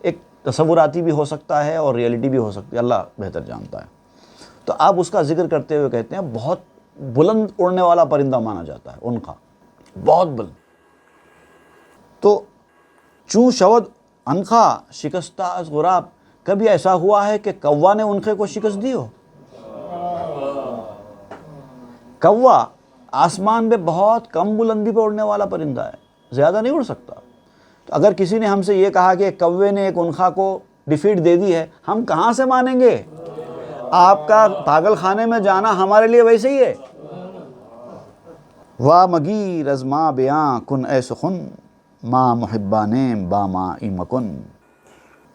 ایک تصوراتی بھی ہو سکتا ہے اور ریئلٹی بھی ہو سکتی ہے، اللہ بہتر جانتا ہے۔ تو آپ اس کا ذکر کرتے ہوئے کہتے ہیں بہت بلند اڑنے والا پرندہ مانا جاتا ہے انخا، بہت بلند۔ تو چوں شود انخا شکستہ از غراب، کبھی ایسا ہوا ہے کہ کوا نے انخے کو شکست دی ہو؟ کوا آسمان میں بہت کم بلندی پہ اڑنے والا پرندہ ہے، زیادہ نہیں اڑ سکتا۔ تو اگر کسی نے ہم سے یہ کہا کہ کوے نے ایک انخا کو ڈیفیٹ دے دی ہے، ہم کہاں سے مانیں گے؟ آپ کا پاگل خانے میں جانا ہمارے لیے ویسے ہی ہے۔ وا مگیر از ما بیاں کن اے سخن، ما محبانیم با ما ایمکن۔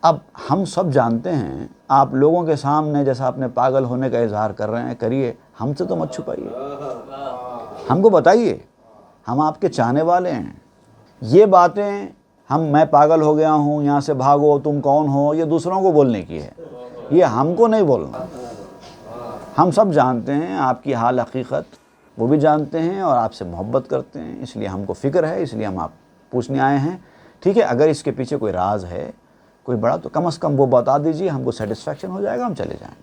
اب ہم سب جانتے ہیں، آپ لوگوں کے سامنے جیسا اپنے پاگل ہونے کا اظہار کر رہے ہیں کریے، ہم سے تو مت چھپائیے، ہم کو بتائیے، ہم آپ کے چاہنے والے ہیں۔ یہ باتیں میں پاگل ہو گیا ہوں، یہاں سے بھاگو، تم کون ہو، یہ دوسروں کو بولنے کی ہے، یہ ہم کو نہیں بولنا۔ ہم سب جانتے ہیں آپ کی حال حقیقت، وہ بھی جانتے ہیں اور آپ سے محبت کرتے ہیں، اس لیے ہم کو فکر ہے، اس لیے ہم آپ پوچھنے آئے ہیں۔ ٹھیک ہے، اگر اس کے پیچھے کوئی راز ہے کوئی بڑا تو کم از کم وہ بتا دیجئے، ہم کو سیٹسفیکشن ہو جائے گا، ہم چلے جائیں۔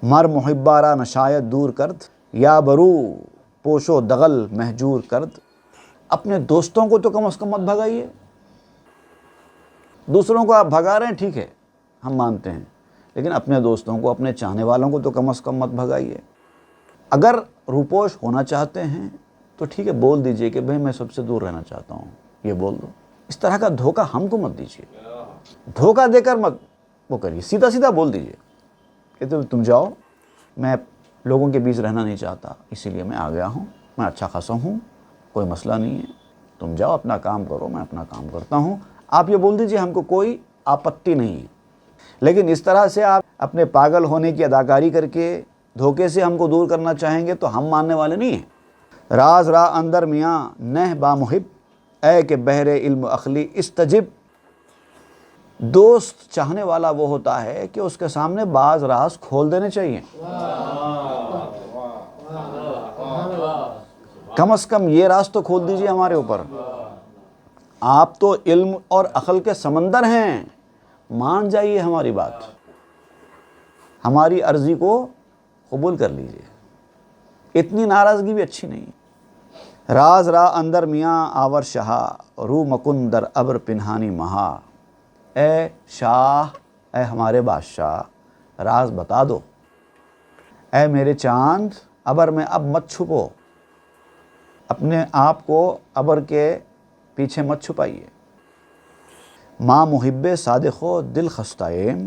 مر محبارہ نشایت دور کرد، یا برو پوش و دغل مہجور کرد۔ اپنے دوستوں کو تو کم از کم مت بھگائیے، دوسروں کو آپ بھگا رہے ہیں ٹھیک ہے ہم مانتے ہیں، لیکن اپنے دوستوں کو، اپنے چاہنے والوں کو تو کم از کم مت بھگائیے۔ اگر روپوش ہونا چاہتے ہیں تو ٹھیک ہے، بول دیجئے کہ بھئی میں سب سے دور رہنا چاہتا ہوں، یہ بول دو۔ اس طرح کا دھوکہ ہم کو مت دیجئے، دھوکہ دے کر مت وہ کریے، سیدھا سیدھا بول دیجئے کہ تم جاؤ، میں لوگوں کے بیچ رہنا نہیں چاہتا، اسی لیے میں آ گیا ہوں، میں اچھا خاصا ہوں، کوئی مسئلہ نہیں ہے، تم جاؤ اپنا کام کرو، میں اپنا کام کرتا ہوں۔ آپ یہ بول دیجئے، ہم کو کوئی آپتی نہیں ہے۔ لیکن اس طرح سے آپ اپنے پاگل ہونے کی اداکاری کر کے دھوکے سے ہم کو دور کرنا چاہیں گے تو ہم ماننے والے نہیں ہیں۔ راز را اندر میاں نہ با محب، اے کہ بہر علم عقلی استجب۔ دوست چاہنے والا وہ ہوتا ہے کہ اس کے سامنے بعض راز کھول دینے چاہیے، کم از کم یہ راز تو کھول دیجئے ہمارے اوپر۔ آپ تو علم اور عقل کے سمندر ہیں، مان جائیے ہماری بات، ہماری عرضی کو قبول کر لیجئے، اتنی ناراضگی بھی اچھی نہیں۔ راز را اندر میاں آور شہا، رو مکن در ابر پنہانی مہا۔ اے شاہ، اے ہمارے بادشاہ، راز بتا دو، اے میرے چاند، ابر میں اب مت چھپو، اپنے آپ کو ابر کے پیچھے مت چھپائیے۔ ماں محب صادق و دل خستائیم،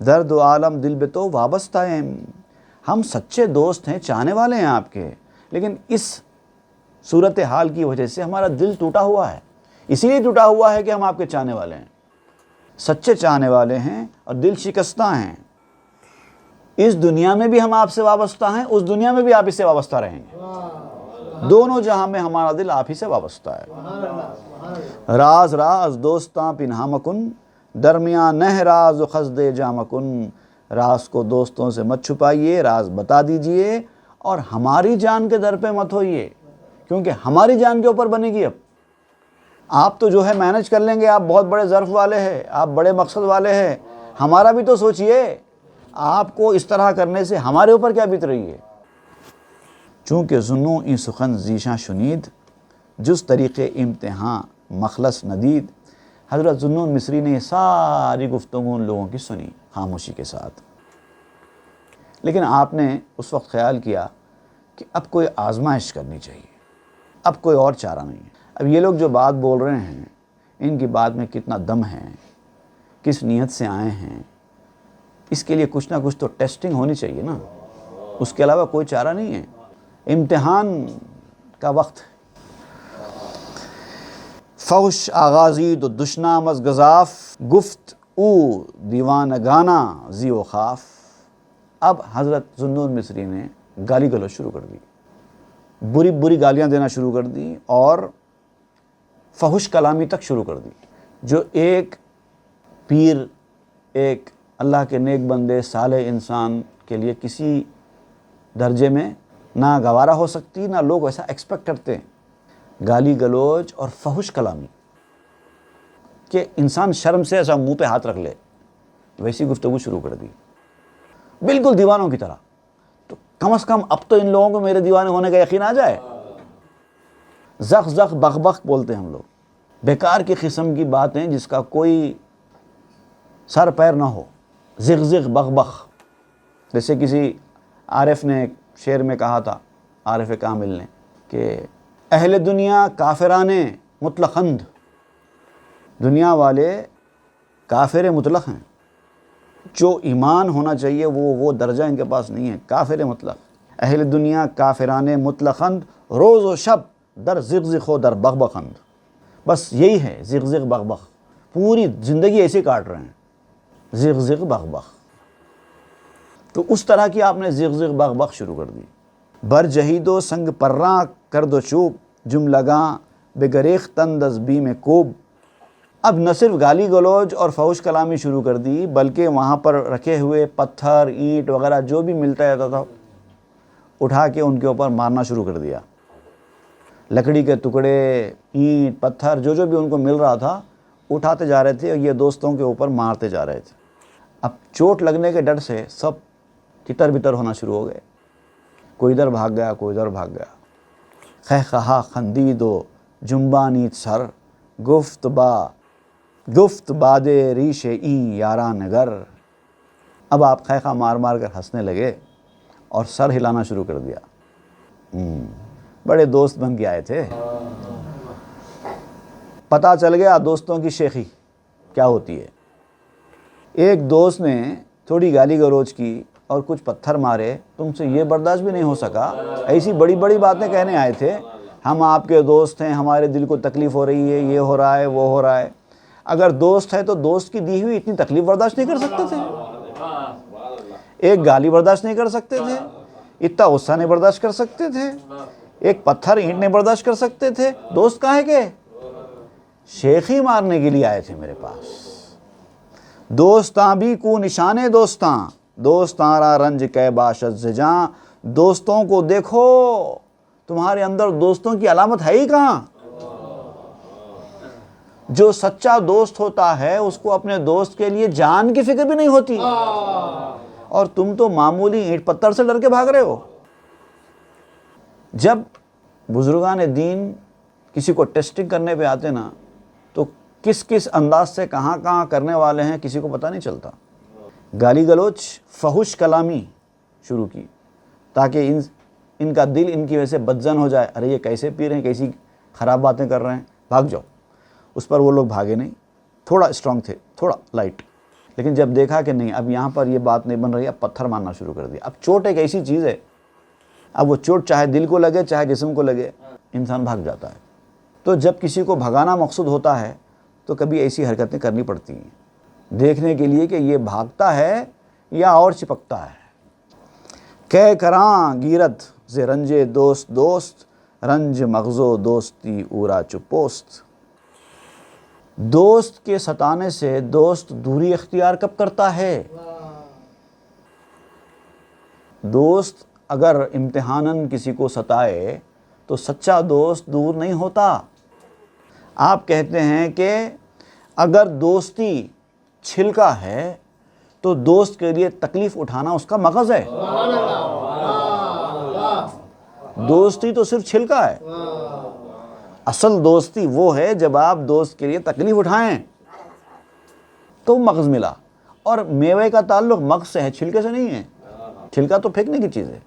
درد و عالم دل بے تو وابستائیم۔ ہم سچے دوست ہیں، چاہنے والے ہیں آپ کے، لیکن اس صورتحال کی وجہ سے ہمارا دل ٹوٹا ہوا ہے، اسی لیے ٹوٹا ہوا ہے کہ ہم آپ کے چاہنے والے ہیں، سچے چاہنے والے ہیں اور دل شکستہ ہیں۔ اس دنیا میں بھی ہم آپ سے وابستہ ہیں، اس دنیا میں بھی آپ اس سے وابستہ رہیں گے، دونوں جہاں میں ہمارا دل آپ ہی سے وابستہ ہے۔ راز راز دوستاں پنہا مکن، درمیان نہ راز و خزد جا مکن۔ راز کو دوستوں سے مت چھپائیے، راز بتا دیجئے، اور ہماری جان کے در پہ مت ہوئیے، کیونکہ ہماری جان کے اوپر بنے گی۔ اب آپ تو جو ہے مینج کر لیں گے، آپ بہت بڑے ظرف والے ہیں، آپ بڑے مقصد والے ہیں، ہمارا بھی تو سوچئے، آپ کو اس طرح کرنے سے ہمارے اوپر کیا بیت رہی ہے۔ چونکہ ظنوں این سخن زیشاں شنید، جس طریق امتحان مخلص ندید۔ حضرت ذوالنون مصری نے یہ ساری گفتگو ان لوگوں کی سنی خاموشی کے ساتھ، لیکن آپ نے اس وقت خیال کیا کہ اب کوئی آزمائش کرنی چاہیے، اب کوئی اور چارہ نہیں ہے۔ اب یہ لوگ جو بات بول رہے ہیں، ان کی بات میں کتنا دم ہے، کس نیت سے آئے ہیں، اس کے لیے کچھ نہ کچھ تو ٹیسٹنگ ہونی چاہیے نا، اس کے علاوہ کوئی چارہ نہیں ہے۔ امتحان کا وقت ہے۔ فوش آغازید و دشنام از گزاف، گفت او دیوانگانہ زی و خاف۔ اب حضرت ذوالنون مصری نے گالی گلوچ شروع کر دی، بری بری گالیاں دینا شروع کر دی، اور فحش کلامی تک شروع کر دی. جو ایک پیر، ایک اللہ کے نیک بندے، صالح انسان کے لیے کسی درجے میں نہ گوارا ہو سکتی، نہ لوگ ایسا ایکسپیکٹ کرتے ہیں. گالی گلوچ اور فحش کلامی کہ انسان شرم سے ایسا منہ پہ ہاتھ رکھ لے، ویسی گفتگو شروع کر دی، بالکل دیوانوں کی طرح. تو کم از کم اب تو ان لوگوں کو میرے دیوانے ہونے کا یقین آ جائے. زخ زخ بخ بخ بولتے ہیں ہم لوگ، بیکار کی قسم کی باتیں جس کا کوئی سر پیر نہ ہو. زغ زغ بخ بخ، جیسے کسی عارف نے ایک شعر میں کہا تھا، عارف کامل نے، کہ اہل دنیا کافرانے مطلقند، دنیا والے کافر مطلق ہیں. جو ایمان ہونا چاہیے وہ درجہ ان کے پاس نہیں ہے، کافر مطلق. اہل دنیا کافران مطلقند، روز و شب در زغزغ و در بغبغند. بس یہی ہے، زغزغ بغبغ، پوری زندگی ایسے کاٹ رہے ہیں، زغزغ بغبغ. تو اس طرح کی آپ نے زغزغ بغبغ شروع کر دی. بر جہید و سنگ پراں کرد و چوب، جم لگاں بگریختند از بیم کوب. اب نہ صرف گالی گلوچ اور فحش کلامی شروع کر دی، بلکہ وہاں پر رکھے ہوئے پتھر، اینٹ وغیرہ جو بھی ملتا رہتا تھا اٹھا کے ان کے اوپر مارنا شروع کر دیا. لکڑی کے ٹکڑے، اینٹ، پتھر جو بھی ان کو مل رہا تھا اٹھاتے جا رہے تھے اور یہ دوستوں کے اوپر مارتے جا رہے تھے. اب چوٹ لگنے کے ڈر سے سب تتر بتر ہونا شروع ہو گئے. کوئی ادھر بھاگ گیا، کوئی ادھر بھاگ گیا. خہخہا خندید و جنبانید سر، گفت باد ریش این یاران نگر. اب آپ خیخہ مار مار کر ہنسنے لگے اور سر ہلانا شروع کر دیا. بڑے دوست بن کے آئے تھے. پتہ چل گیا دوستوں کی شیخی کیا ہوتی ہے. ایک دوست نے تھوڑی گالی گلوچ کی اور کچھ پتھر مارے، تم سے یہ برداشت بھی نہیں ہو سکا. ایسی بڑی بڑی باتیں کہنے آئے تھے، ہم آپ کے دوست ہیں، ہمارے دل کو تکلیف ہو رہی ہے، یہ ہو رہا ہے، وہ ہو رہا ہے. اگر دوست ہے تو دوست کی دی ہوئی اتنی تکلیف برداشت نہیں کر سکتے تھے؟ ایک گالی برداشت نہیں کر سکتے تھے؟ اتنا غصہ نہیں برداشت کر سکتے تھے؟ ایک پتھر اینٹ نہیں برداشت کر سکتے تھے؟ دوست کہاں ہے کہ شیخی مارنے کے لیے آئے تھے میرے پاس. دوستاں بھی کو نشانے دوستاں را رنج کے باشد ز جاں. دوستوں کو دیکھو، تمہارے اندر دوستوں کی علامت ہے ہی کہاں؟ جو سچا دوست ہوتا ہے اس کو اپنے دوست کے لیے جان کی فکر بھی نہیں ہوتی، اور تم تو معمولی اینٹ پتھر سے ڈر کے بھاگ رہے ہو. جب بزرگان دین کسی کو ٹیسٹنگ کرنے پہ آتے نا تو کس انداز سے کہاں کرنے والے ہیں کسی کو پتہ نہیں چلتا. گالی گلوچ، فحش کلامی شروع کی تاکہ ان کا دل ان کی وجہ سے بدزن ہو جائے. ارے یہ کیسے پی رہے ہیں، کیسی خراب باتیں کر رہے ہیں، بھاگ جاؤ. اس پر وہ لوگ بھاگے نہیں، تھوڑا اسٹرانگ تھے، تھوڑا لائٹ. لیکن جب دیکھا کہ نہیں، اب یہاں پر یہ بات نہیں بن رہی، اب پتھر مارنا شروع کر دیا. اب چوٹ ایک ایسی چیز ہے، اب وہ چوٹ چاہے دل کو لگے چاہے جسم کو لگے، انسان بھاگ جاتا ہے. تو جب کسی کو بھگانا مقصود ہوتا ہے تو کبھی ایسی حرکتیں کرنی پڑتی ہیں، دیکھنے کے لیے کہ یہ بھاگتا ہے یا اور چپکتا ہے. کہ کراں گیرت ز رنجے دوست رنج مغزو دوستی اورا چپوست. دوست کے ستانے سے دوست دوری اختیار کب کرتا ہے؟ دوست اگر امتحاناً کسی کو ستائے تو سچا دوست دور نہیں ہوتا. آپ کہتے ہیں کہ اگر دوستی چھلکا ہے تو دوست کے لیے تکلیف اٹھانا اس کا مغز ہے. دوستی تو صرف چھلکا ہے، اصل دوستی وہ ہے جب آپ دوست کے لیے تکلیف اٹھائیں تو مغز ملا. اور میوے کا تعلق مغز سے ہے، چھلکے سے نہیں ہے. چھلکا تو پھینکنے کی چیز ہے.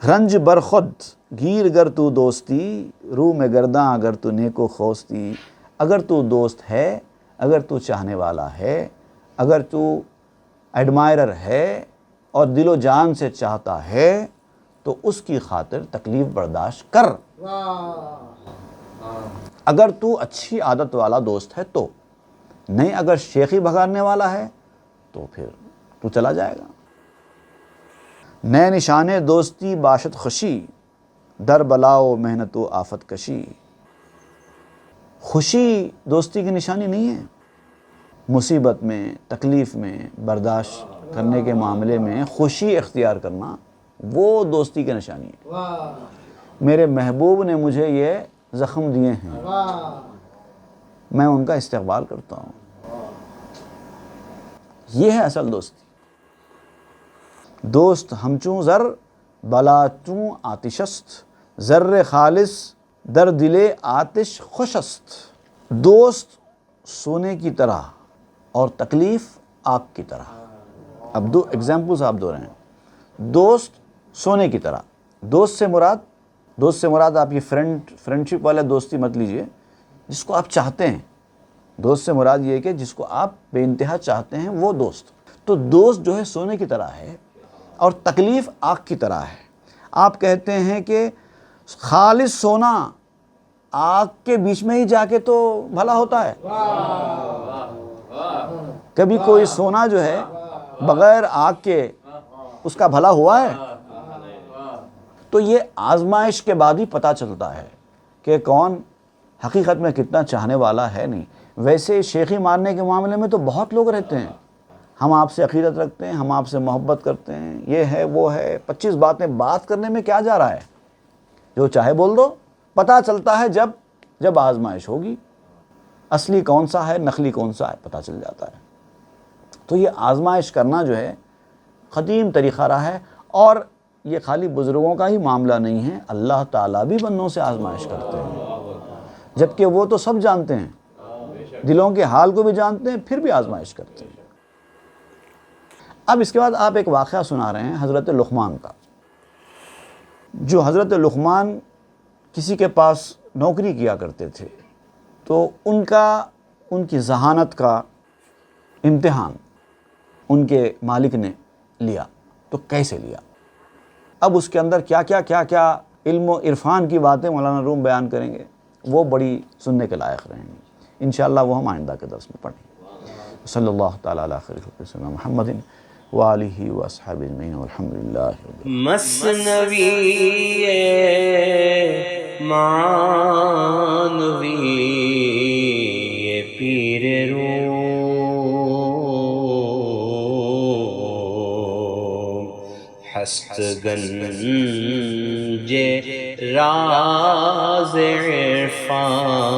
رنج بر خود گیر گر تو دوستی، رو میں گرداں اگر تو نیکو خوستی. اگر تو دوست ہے، اگر تو چاہنے والا ہے، اگر تو ایڈمائرر ہے اور دل و جان سے چاہتا ہے تو اس کی خاطر تکلیف برداشت کر. اگر تو اچھی عادت والا دوست ہے تو نہیں، اگر شیخی بھگانے والا ہے تو پھر تو چلا جائے گا. نئے نشانے دوستی باشد خوشی، در بلاؤ محنت و آفت کشی. خوشی دوستی کی نشانی نہیں ہے. مصیبت میں، تکلیف میں برداشت کرنے کے معاملے میں خوشی اختیار کرنا وہ دوستی کی نشانی ہے. میرے محبوب نے مجھے یہ زخم دیے ہیں، میں ان کا استقبال کرتا ہوں. یہ ہے اصل دوستی. دوست ہمچوں زر بلاچوں آتش است، زر خالص در دل آتش خوش است. دوست سونے کی طرح اور تکلیف آگ کی طرح. اب دو ایگزامپلز آپ دو رہے ہیں. دوست سونے کی طرح، دوست سے مراد آپ یہ فرینڈشپ والا دوستی مت لیجئے جس کو آپ چاہتے ہیں. دوست سے مراد یہ کہ جس کو آپ بے انتہا چاہتے ہیں وہ دوست. تو دوست جو ہے سونے کی طرح ہے اور تکلیف آگ کی طرح ہے. آپ کہتے ہیں کہ خالص سونا آگ کے بیچ میں ہی جا کے تو بھلا ہوتا ہے. کبھی کوئی سونا جو ہے بغیر آگ کے اس کا بھلا ہوا ہے؟ تو یہ آزمائش کے بعد ہی پتہ چلتا ہے کہ کون حقیقت میں کتنا چاہنے والا ہے. نہیں ویسے شیخی مارنے کے معاملے میں تو بہت لوگ رہتے ہیں. ہم آپ سے عقیدت رکھتے ہیں، ہم آپ سے محبت کرتے ہیں، یہ ہے وہ ہے، 25 باتیں بات کرنے میں کیا جا رہا ہے؟ جو چاہے بول دو. پتہ چلتا ہے جب آزمائش ہوگی اصلی کون سا ہے نقلی کون سا ہے پتہ چل جاتا ہے. تو یہ آزمائش کرنا جو ہے قدیم طریقہ رہا ہے. اور یہ خالی بزرگوں کا ہی معاملہ نہیں ہے، اللہ تعالیٰ بھی بندوں سے آزمائش کرتے ہیں، جبکہ وہ تو سب جانتے ہیں، دلوں کے حال کو بھی جانتے ہیں، پھر بھی آزمائش کرتے ہیں. اب اس کے بعد آپ ایک واقعہ سنا رہے ہیں حضرت لقمان کا. جو حضرت لقمان کسی کے پاس نوکری کیا کرتے تھے تو ان کی ذہانت کا امتحان ان کے مالک نے لیا. تو کیسے لیا؟ اب اس کے اندر کیا علم و عرفان کی باتیں مولانا روم بیان کریں گے، وہ بڑی سننے کے لائق رہیں گی. انشاءاللہ وہ ہم آئندہ کے درس میں پڑھیں گے. صلی اللہ تعالیٰ علی خیر خلق سیدنا محمد وآلہ واصحاب اجمعین والحمدللہ. مثنوی معنوی پیر روم ہست گنج راز عرفان